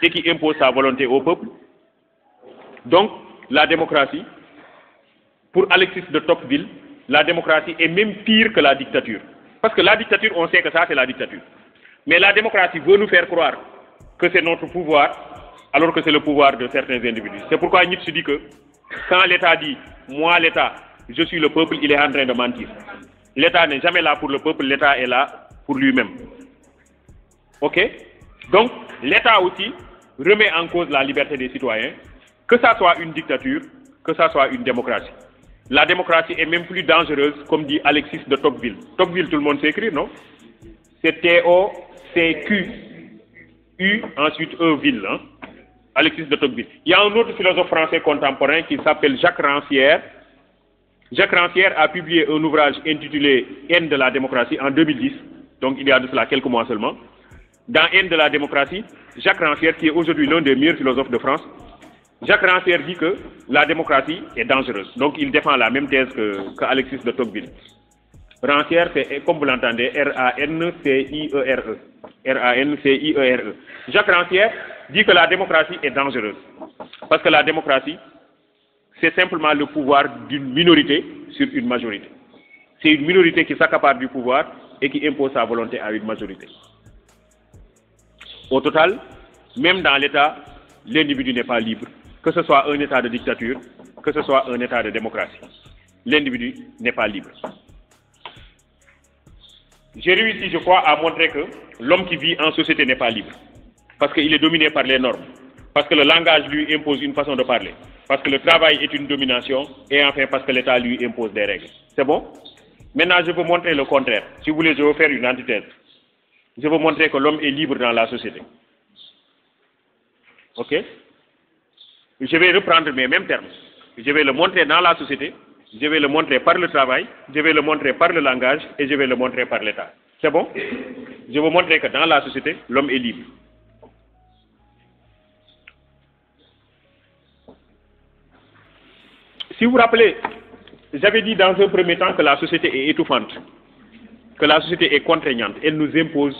S1: et qui impose sa volonté au peuple. Donc, la démocratie, pour Alexis de Tocqueville, la démocratie est même pire que la dictature. Parce que la dictature, on sait que ça, c'est la dictature. Mais la démocratie veut nous faire croire que c'est notre pouvoir, alors que c'est le pouvoir de certains individus. C'est pourquoi Nietzsche dit que quand l'État dit « moi l'État, je suis le peuple », il est en train de mentir. L'État n'est jamais là pour le peuple, l'État est là pour lui-même. Ok? Donc, l'État aussi remet en cause la liberté des citoyens, que ça soit une dictature, que ça soit une démocratie. La démocratie est même plus dangereuse, comme dit Alexis de Tocqueville. Tocqueville, tout le monde sait écrire, non? C'est T-O-C-Q-U, ensuite E-ville. Hein? Alexis de Tocqueville. Il y a un autre philosophe français contemporain qui s'appelle Jacques Rancière. Jacques Rancière a publié un ouvrage intitulé Haine de la démocratie en 2010, donc il y a de cela quelques mois seulement. Dans Haine de la démocratie, Jacques Rancière, qui est aujourd'hui l'un des meilleurs philosophes de France, Jacques Rancière dit que la démocratie est dangereuse. Donc il défend la même thèse que Alexis de Tocqueville. Rancière, c'est, comme vous l'entendez, R-A-N-C-I-E-R-E. R-A-N-C-I-E-R-E. Jacques Rancière dit que la démocratie est dangereuse. Parce que la démocratie, c'est simplement le pouvoir d'une minorité sur une majorité. C'est une minorité qui s'accapare du pouvoir et qui impose sa volonté à une majorité. Au total, même dans l'État, l'individu n'est pas libre. Que ce soit un État de dictature, que ce soit un État de démocratie. L'individu n'est pas libre. J'ai réussi, je crois, à montrer que l'homme qui vit en société n'est pas libre. Parce qu'il est dominé par les normes. Parce que le langage lui impose une façon de parler. Parce que le travail est une domination. Et enfin, parce que l'État lui impose des règles. C'est bon? Maintenant, je veux montrer le contraire. Si vous voulez, je vais faire une antithèse. Je veux montrer que l'homme est libre dans la société. Ok? Je vais reprendre mes mêmes termes. Je vais le montrer dans la société. Je vais le montrer par le travail, je vais le montrer par le langage et je vais le montrer par l'État. C'est bon? Je vais montrer que dans la société, l'homme est libre. Si vous vous rappelez, j'avais dit dans un premier temps que la société est étouffante, que la société est contraignante. Elle nous impose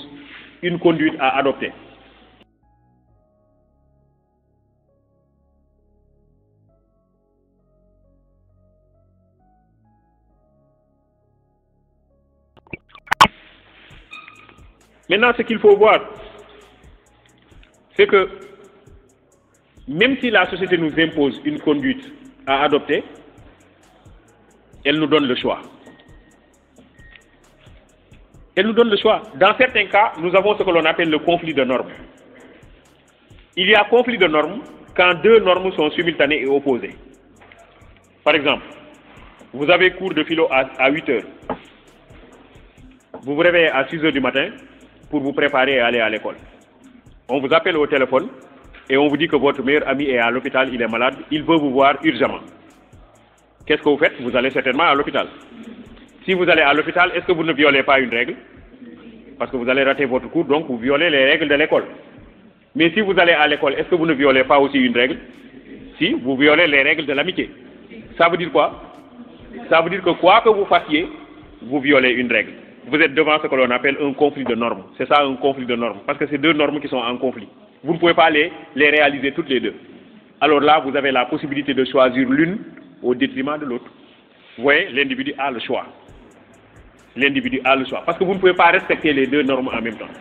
S1: une conduite à adopter. Maintenant, ce qu'il faut voir, c'est que même si la société nous impose une conduite à adopter, elle nous donne le choix. Elle nous donne le choix. Dans certains cas, nous avons ce que l'on appelle le conflit de normes. Il y a conflit de normes quand deux normes sont simultanées et opposées. Par exemple, vous avez cours de philo à 8 heures. Vous vous réveillez à 6 heures du matin pour vous préparer à aller à l'école. On vous appelle au téléphone et on vous dit que votre meilleur ami est à l'hôpital, il est malade, il veut vous voir urgemment. Qu'est-ce que vous faites? Vous allez certainement à l'hôpital. Si vous allez à l'hôpital, est-ce que vous ne violez pas une règle? Parce que vous allez rater votre cours, donc vous violez les règles de l'école. Mais si vous allez à l'école, est-ce que vous ne violez pas aussi une règle? Si, vous violez les règles de l'amitié. Ça veut dire quoi? Ça veut dire que quoi que vous fassiez, vous violez une règle. Vous êtes devant ce que l'on appelle un conflit de normes. C'est ça un conflit de normes. Parce que c'est deux normes qui sont en conflit. Vous ne pouvez pas les réaliser toutes les deux. Alors là, vous avez la possibilité de choisir l'une au détriment de l'autre. Vous voyez, l'individu a le choix. L'individu a le choix. Parce que vous ne pouvez pas respecter les deux normes en même temps.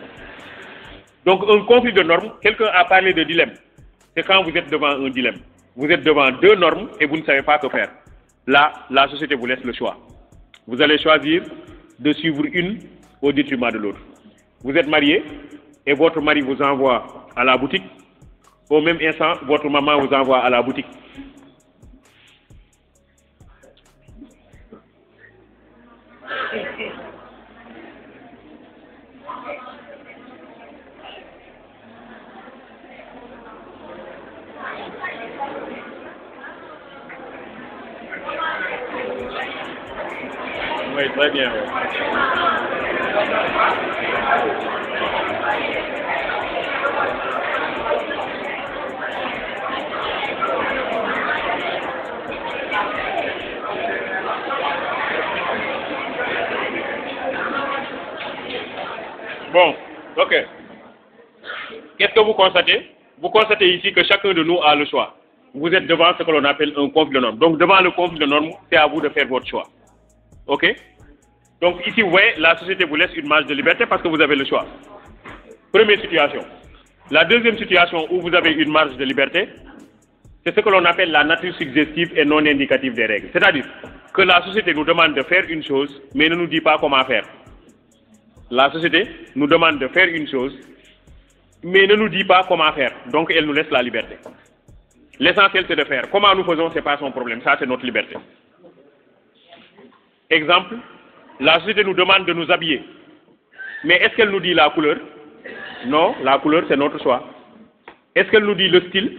S1: Donc un conflit de normes, quelqu'un a parlé de dilemme. C'est quand vous êtes devant un dilemme. Vous êtes devant deux normes et vous ne savez pas que faire. Là, la société vous laisse le choix. Vous allez choisir de suivre une au détriment de l'autre. Vous êtes marié et votre mari vous envoie à la boutique. Au même instant, votre maman vous envoie à la boutique. Oui, très bien. Bon, ok. Qu'est-ce que vous constatez? Vous constatez ici que chacun de nous a le choix. Vous êtes devant ce que l'on appelle un conflit de normes. Donc devant le conflit de normes, c'est à vous de faire votre choix. Ok? Donc ici, vous voyez, la société vous laisse une marge de liberté parce que vous avez le choix. Première situation. La deuxième situation où vous avez une marge de liberté, c'est ce que l'on appelle la nature suggestive et non indicative des règles. C'est-à-dire que la société nous demande de faire une chose, mais ne nous dit pas comment faire. La société nous demande de faire une chose, mais ne nous dit pas comment faire. Donc elle nous laisse la liberté. L'essentiel c'est de faire. Comment nous faisons, ce n'est pas son problème. Ça c'est notre liberté. Exemple, la société nous demande de nous habiller. Mais est-ce qu'elle nous dit la couleur? Non, la couleur c'est notre choix. Est-ce qu'elle nous dit le style?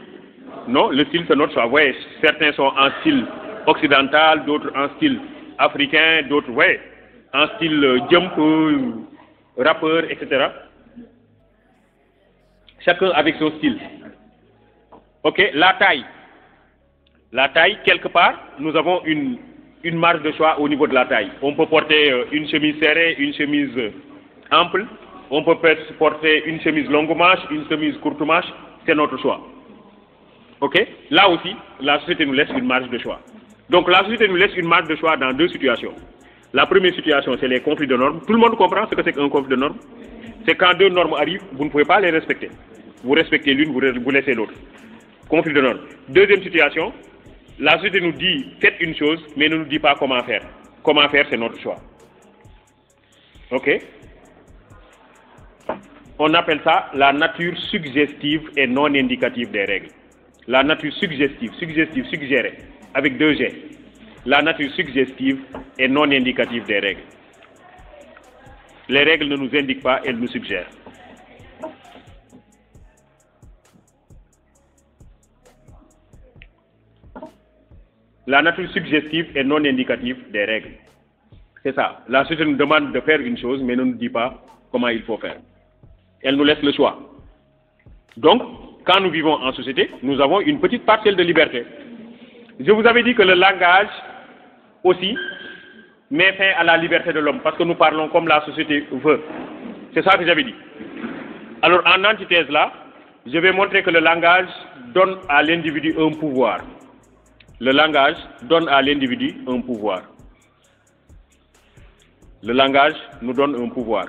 S1: Non, le style c'est notre choix. Vous voyez, certains sont en style occidental, d'autres en style africain, d'autres en style jump, rappeur, etc. Chacun avec son style. Ok, la taille. La taille, quelque part, nous avons une marge de choix au niveau de la taille. On peut porter une chemise serrée, une chemise ample. On peut porter une chemise longue manche, une chemise courte manche. C'est notre choix. Ok? Là aussi, la société nous laisse une marge de choix. Donc la société nous laisse une marge de choix dans deux situations. La première situation, c'est les conflits de normes. Tout le monde comprend ce que c'est qu'un conflit de normes. C'est quand deux normes arrivent, vous ne pouvez pas les respecter. Vous respectez l'une, vous laissez l'autre. Conflit de normes. Deuxième situation, la société nous dit faites une chose, mais ne nous dit pas comment faire. Comment faire, c'est notre choix. Ok? On appelle ça la nature suggestive et non indicative des règles. La nature suggestive, suggérée, avec deux G. La nature suggestive et non indicative des règles. Les règles ne nous indiquent pas, elles nous suggèrent. La nature suggestive et non indicative des règles. C'est ça. La société nous demande de faire une chose, mais ne nous dit pas comment il faut faire. Elle nous laisse le choix. Donc, quand nous vivons en société, nous avons une petite parcelle de liberté. Je vous avais dit que le langage aussi met fin à la liberté de l'homme, parce que nous parlons comme la société veut. C'est ça que j'avais dit. Alors, en antithèse là, je vais montrer que le langage donne à l'individu un pouvoir. Le langage donne à l'individu un pouvoir. Le langage nous donne un pouvoir.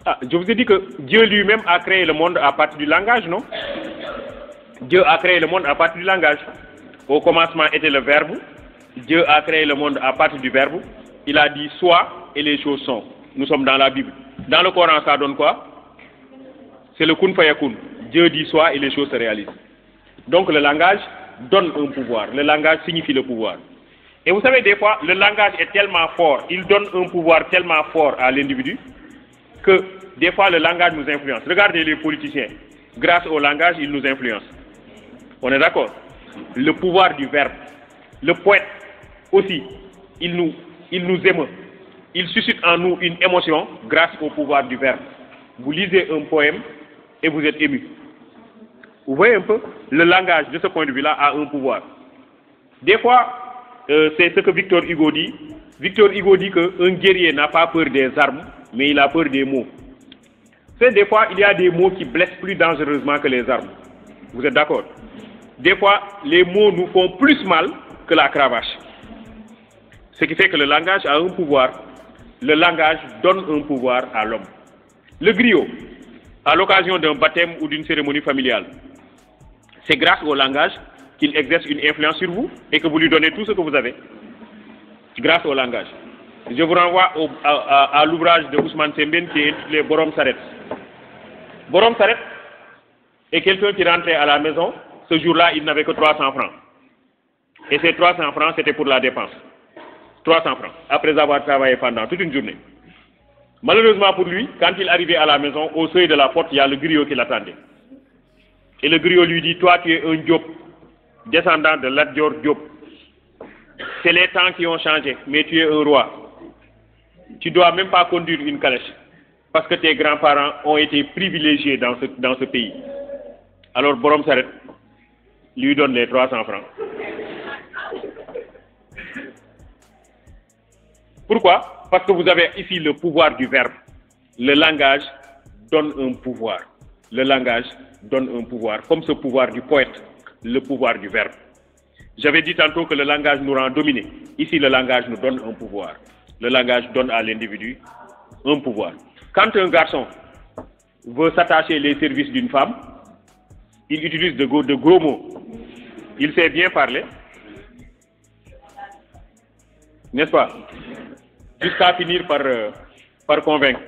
S1: Ah, je vous ai dit que Dieu lui-même a créé le monde à partir du langage, non? Dieu a créé le monde à partir du langage. Au commencement était le verbe. Dieu a créé le monde à partir du verbe. Il a dit soit et les choses sont. Nous sommes dans la Bible. Dans le Coran, ça donne quoi? C'est le kun fayakun. Dieu dit soit et les choses se réalisent. Donc le langage donne un pouvoir. Le langage signifie le pouvoir. Et vous savez, des fois, le langage est tellement fort, il donne un pouvoir tellement fort à l'individu que des fois le langage nous influence. Regardez les politiciens. Grâce au langage, ils nous influencent. On est d'accord? Le pouvoir du verbe. Le poète aussi, il nous émeut. Il suscite en nous une émotion grâce au pouvoir du verbe. Vous lisez un poème et vous êtes ému. Vous voyez un peu? Le langage, de ce point de vue-là, a un pouvoir. Des fois, c'est ce que Victor Hugo dit. Victor Hugo dit qu'un guerrier n'a pas peur des armes, mais il a peur des mots. C'est des fois, il y a des mots qui blessent plus dangereusement que les armes. Vous êtes d'accord? Des fois, les mots nous font plus mal que la cravache. Ce qui fait que le langage a un pouvoir. Le langage donne un pouvoir à l'homme. Le griot, à l'occasion d'un baptême ou d'une cérémonie familiale, c'est grâce au langage qu'il exerce une influence sur vous et que vous lui donnez tout ce que vous avez. Grâce au langage. Je vous renvoie à l'ouvrage de Ousmane Sembène qui est intitulé Borom Saret. Borom Saret est quelqu'un qui rentrait à la maison. Ce jour-là, il n'avait que 300 francs. Et ces 300 francs, c'était pour la dépense. 300 francs, après avoir travaillé pendant toute une journée. Malheureusement pour lui, quand il arrivait à la maison, au seuil de la porte, il y a le griot qui l'attendait. Et le griot lui dit, toi tu es un Diop, descendant de Lat Dior Diop. C'est les temps qui ont changé, mais tu es un roi. Tu ne dois même pas conduire une calèche, parce que tes grands-parents ont été privilégiés dans ce pays. Alors Borom Saret lui donne les 300 francs. Pourquoi? Parce que vous avez ici le pouvoir du verbe. Le langage donne un pouvoir. Le langage donne un pouvoir, comme ce pouvoir du poète, le pouvoir du verbe. J'avais dit tantôt que le langage nous rend dominés. Ici, le langage nous donne un pouvoir. Le langage donne à l'individu un pouvoir. Quand un garçon veut s'attacher les services d'une femme, il utilise de gros mots. Il sait bien parler, n'est-ce pas? Jusqu'à finir par convaincre.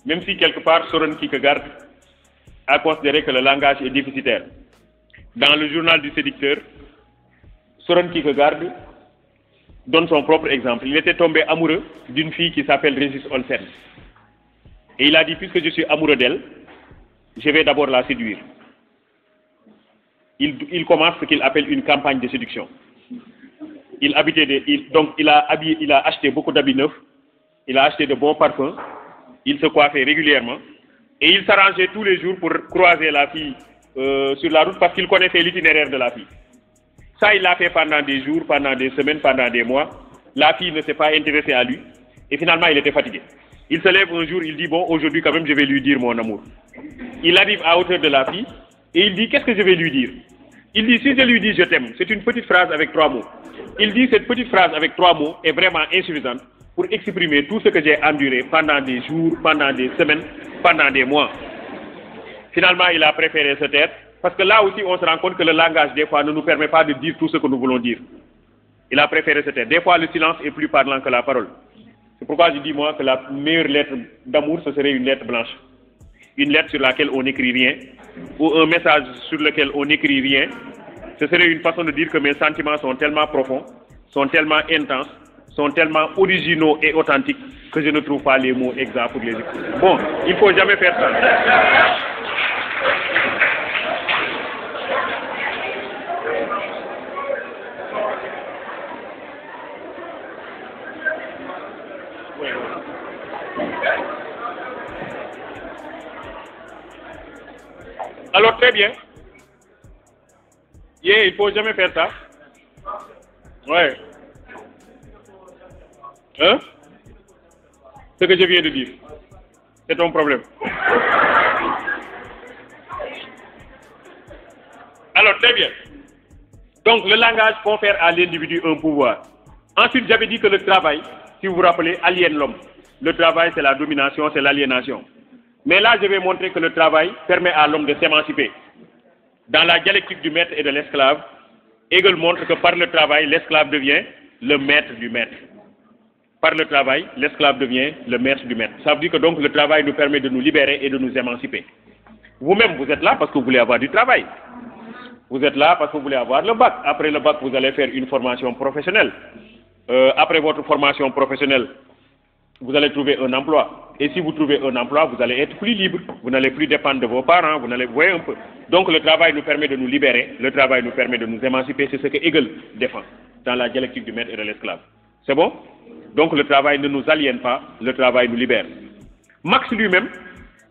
S1: Même si quelque part Soren Kierkegaard a considéré que le langage est déficitaire. Dans le journal du séducteur, Soren Kierkegaard donne son propre exemple. Il était tombé amoureux d'une fille qui s'appelle Régis Olsen. Et il a dit, puisque je suis amoureux d'elle, je vais d'abord la séduire. Il commence ce qu'il appelle une campagne de séduction. Donc il a acheté beaucoup d'habits neufs, il a acheté de bons parfums, il se coiffait régulièrement et il s'arrangeait tous les jours pour croiser la fille sur la route parce qu'il connaissait l'itinéraire de la fille. Ça, il l'a fait pendant des jours, pendant des semaines, pendant des mois. La fille ne s'est pas intéressée à lui et finalement il était fatigué. Il se lève un jour, il dit, bon, aujourd'hui quand même je vais lui dire mon amour. Il arrive à hauteur de la fille et il dit, qu'est-ce que je vais lui dire? Il dit, si je lui dis je t'aime, c'est une petite phrase avec 3 mots. Il dit, cette petite phrase avec 3 mots est vraiment insuffisante pour exprimer tout ce que j'ai enduré pendant des jours, pendant des semaines, pendant des mois. Finalement, il a préféré se taire, parce que là aussi, on se rend compte que le langage, des fois, ne nous permet pas de dire tout ce que nous voulons dire. Il a préféré se taire. Des fois, le silence est plus parlant que la parole. C'est pourquoi je dis, moi, que la meilleure lettre d'amour, ce serait une lettre blanche. Une lettre sur laquelle on n'écrit rien, ou un message sur lequel on n'écrit rien. Ce serait une façon de dire que mes sentiments sont tellement profonds, sont tellement intenses, sont tellement originaux et authentiques que je ne trouve pas les mots exacts pour les exprimer. Bon, il ne faut jamais faire ça. Alors très bien. Il ne faut jamais faire ça. Ouais. Hein? Ce que je viens de dire. C'est ton problème. Alors très bien. Donc le langage confère à l'individu un pouvoir. Ensuite, j'avais dit que le travail, si vous vous rappelez, aliène l'homme. Le travail, c'est la domination, c'est l'aliénation. Mais là, je vais montrer que le travail permet à l'homme de s'émanciper. Dans la dialectique du maître et de l'esclave, Hegel montre que par le travail, l'esclave devient le maître du maître. Par le travail, l'esclave devient le maître du maître. Ça veut dire que donc le travail nous permet de nous libérer et de nous émanciper. Vous-même, vous êtes là parce que vous voulez avoir du travail. Vous êtes là parce que vous voulez avoir le bac. Après le bac, vous allez faire une formation professionnelle. Après votre formation professionnelle, vous allez trouver un emploi. Et si vous trouvez un emploi, vous allez être plus libre. Vous n'allez plus dépendre de vos parents. Vous voyez un peu. Donc le travail nous permet de nous libérer. Le travail nous permet de nous émanciper. C'est ce que Hegel défend dans la dialectique du maître et de l'esclave. C'est bon? Donc le travail ne nous aliène pas. Le travail nous libère. Marx lui-même,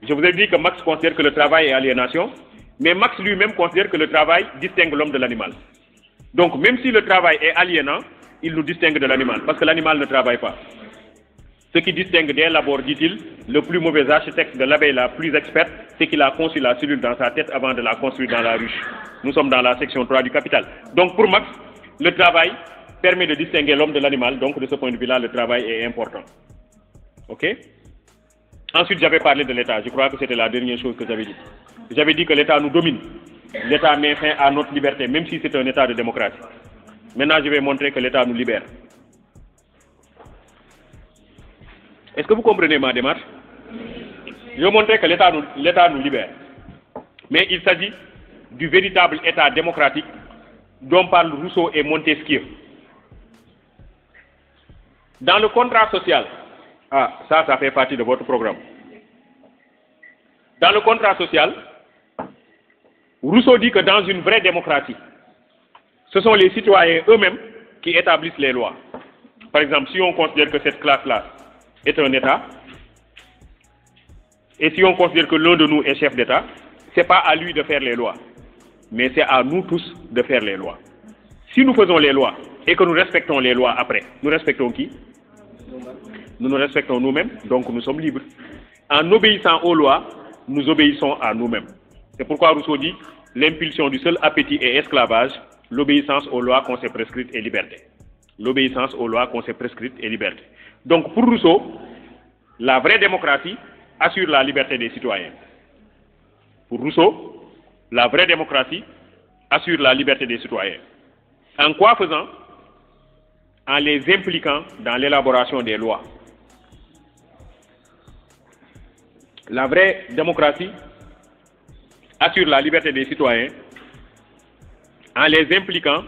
S1: je vous ai dit que Marx considère que le travail est aliénation. Mais Marx lui-même considère que le travail distingue l'homme de l'animal. Donc même si le travail est aliénant, il nous distingue de l'animal. Parce que l'animal ne travaille pas. Ce qui distingue dès l'abord, dit-il, le plus mauvais architecte de l'abeille la plus experte, c'est qu'il a conçu la cellule dans sa tête avant de la construire dans la ruche. Nous sommes dans la section 3 du Capital. Donc pour Marx, le travail permet de distinguer l'homme de l'animal. Donc de ce point de vue-là, le travail est important. Ok? Ensuite, j'avais parlé de l'État. Je crois que c'était la dernière chose que j'avais dit. J'avais dit que l'État nous domine. L'État met fin à notre liberté, même si c'est un État de démocratie. Maintenant, je vais montrer que l'État nous libère. Est-ce que vous comprenez ma démarche? Je vais montrer que l'État nous libère. Mais il s'agit du véritable État démocratique dont parlent Rousseau et Montesquieu. Dans le contrat social, ça fait partie de votre programme. Dans le contrat social, Rousseau dit que dans une vraie démocratie, ce sont les citoyens eux-mêmes qui établissent les lois. Par exemple, si on considère que cette classe-là est un État, et si on considère que l'un de nous est chef d'État, ce n'est pas à lui de faire les lois, mais c'est à nous tous de faire les lois. Si nous faisons les lois et que nous respectons les lois après, nous respectons qui? Nous nous respectons nous-mêmes, donc nous sommes libres. En obéissant aux lois, nous obéissons à nous-mêmes. C'est pourquoi Rousseau dit l'impulsion du seul appétit est esclavage, l'obéissance aux lois qu'on s'est prescrites est liberté. L'obéissance aux lois qu'on s'est prescrites est liberté. Donc pour Rousseau, la vraie démocratie assure la liberté des citoyens. Pour Rousseau, la vraie démocratie assure la liberté des citoyens. En quoi faisant? En les impliquant dans l'élaboration des lois. La vraie démocratie assure la liberté des citoyens en les impliquant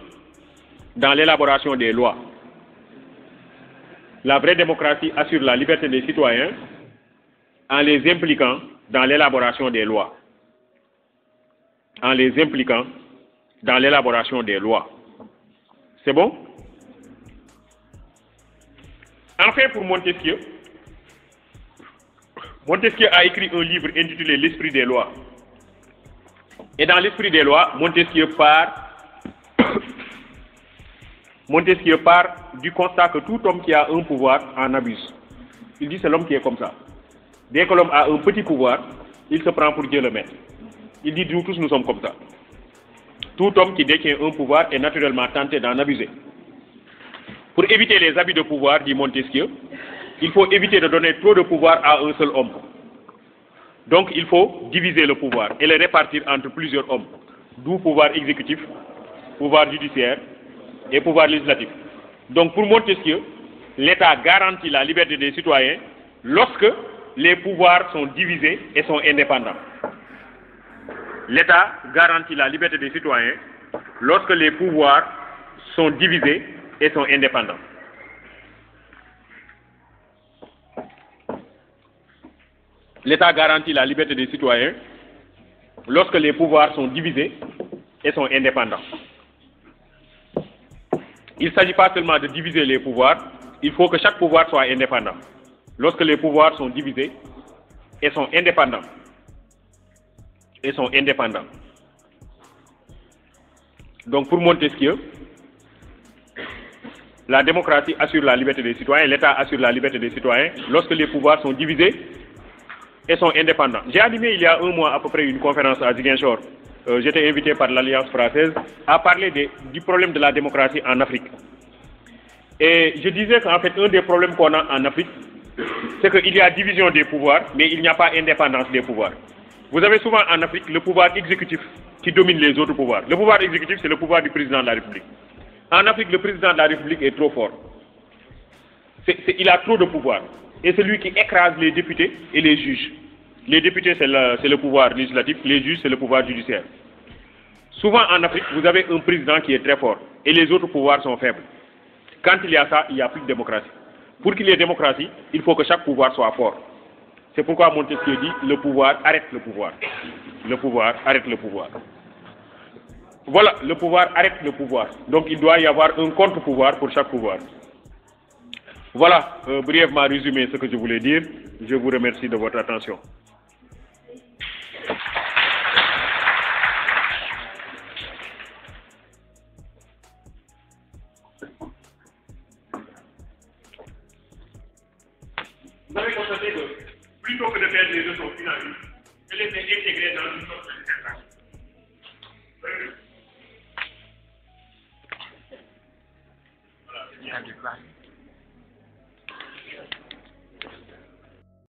S1: dans l'élaboration des lois. La vraie démocratie assure la liberté des citoyens en les impliquant dans l'élaboration des lois. En les impliquant dans l'élaboration des lois. C'est bon? Enfin, pour Montesquieu, Montesquieu a écrit un livre intitulé L'Esprit des lois. Et dans l'Esprit des lois, Montesquieu part du constat que tout homme qui a un pouvoir en abuse. Il dit c'est l'homme qui est comme ça. Dès que l'homme a un petit pouvoir, il se prend pour Dieu le maître. Il dit nous tous nous sommes comme ça. Tout homme qui détient un pouvoir est naturellement tenté d'en abuser. Pour éviter les abus de pouvoir, dit Montesquieu, il faut éviter de donner trop de pouvoir à un seul homme. Donc il faut diviser le pouvoir et le répartir entre plusieurs hommes. D'où pouvoir exécutif, pouvoir judiciaire et pouvoir législatif. Donc pour Montesquieu, l'État garantit la liberté des citoyens lorsque les pouvoirs sont divisés et sont indépendants. L'État garantit la liberté des citoyens lorsque les pouvoirs sont divisés et sont indépendants. L'État garantit la liberté des citoyens lorsque les pouvoirs sont divisés et sont indépendants. Il ne s'agit pas seulement de diviser les pouvoirs, il faut que chaque pouvoir soit indépendant. Lorsque les pouvoirs sont divisés et sont indépendants. Donc pour Montesquieu, la démocratie assure la liberté des citoyens, l'État assure la liberté des citoyens lorsque les pouvoirs sont divisés et sont indépendants. J'ai animé il y a un mois à peu près une conférence à Ziguinchor. J'étais invité par l'Alliance française à parler du problème de la démocratie en Afrique. Et je disais qu'en fait, un des problèmes qu'on a en Afrique, c'est qu'il y a division des pouvoirs, mais il n'y a pas indépendance des pouvoirs. Vous avez souvent en Afrique le pouvoir exécutif qui domine les autres pouvoirs. Le pouvoir exécutif, c'est le pouvoir du président de la République. En Afrique, le président de la République est trop fort. Il a trop de pouvoir. Et c'est lui qui écrase les députés et les juges. Les députés, c'est le pouvoir législatif, les juges, c'est le pouvoir judiciaire. Souvent en Afrique, vous avez un président qui est très fort et les autres pouvoirs sont faibles. Quand il y a ça, il n'y a plus de démocratie. Pour qu'il y ait démocratie, il faut que chaque pouvoir soit fort. C'est pourquoi Montesquieu dit le pouvoir arrête le pouvoir. Le pouvoir arrête le pouvoir. Voilà, le pouvoir arrête le pouvoir. Donc il doit y avoir un contre-pouvoir pour chaque pouvoir. Voilà, brièvement résumé ce que je voulais dire. Je vous remercie de votre attention. Vous avez constaté que plutôt que de faire des leçons finales, je les ai intégrées dans une sorte de dissertation. Voilà, c'est bien.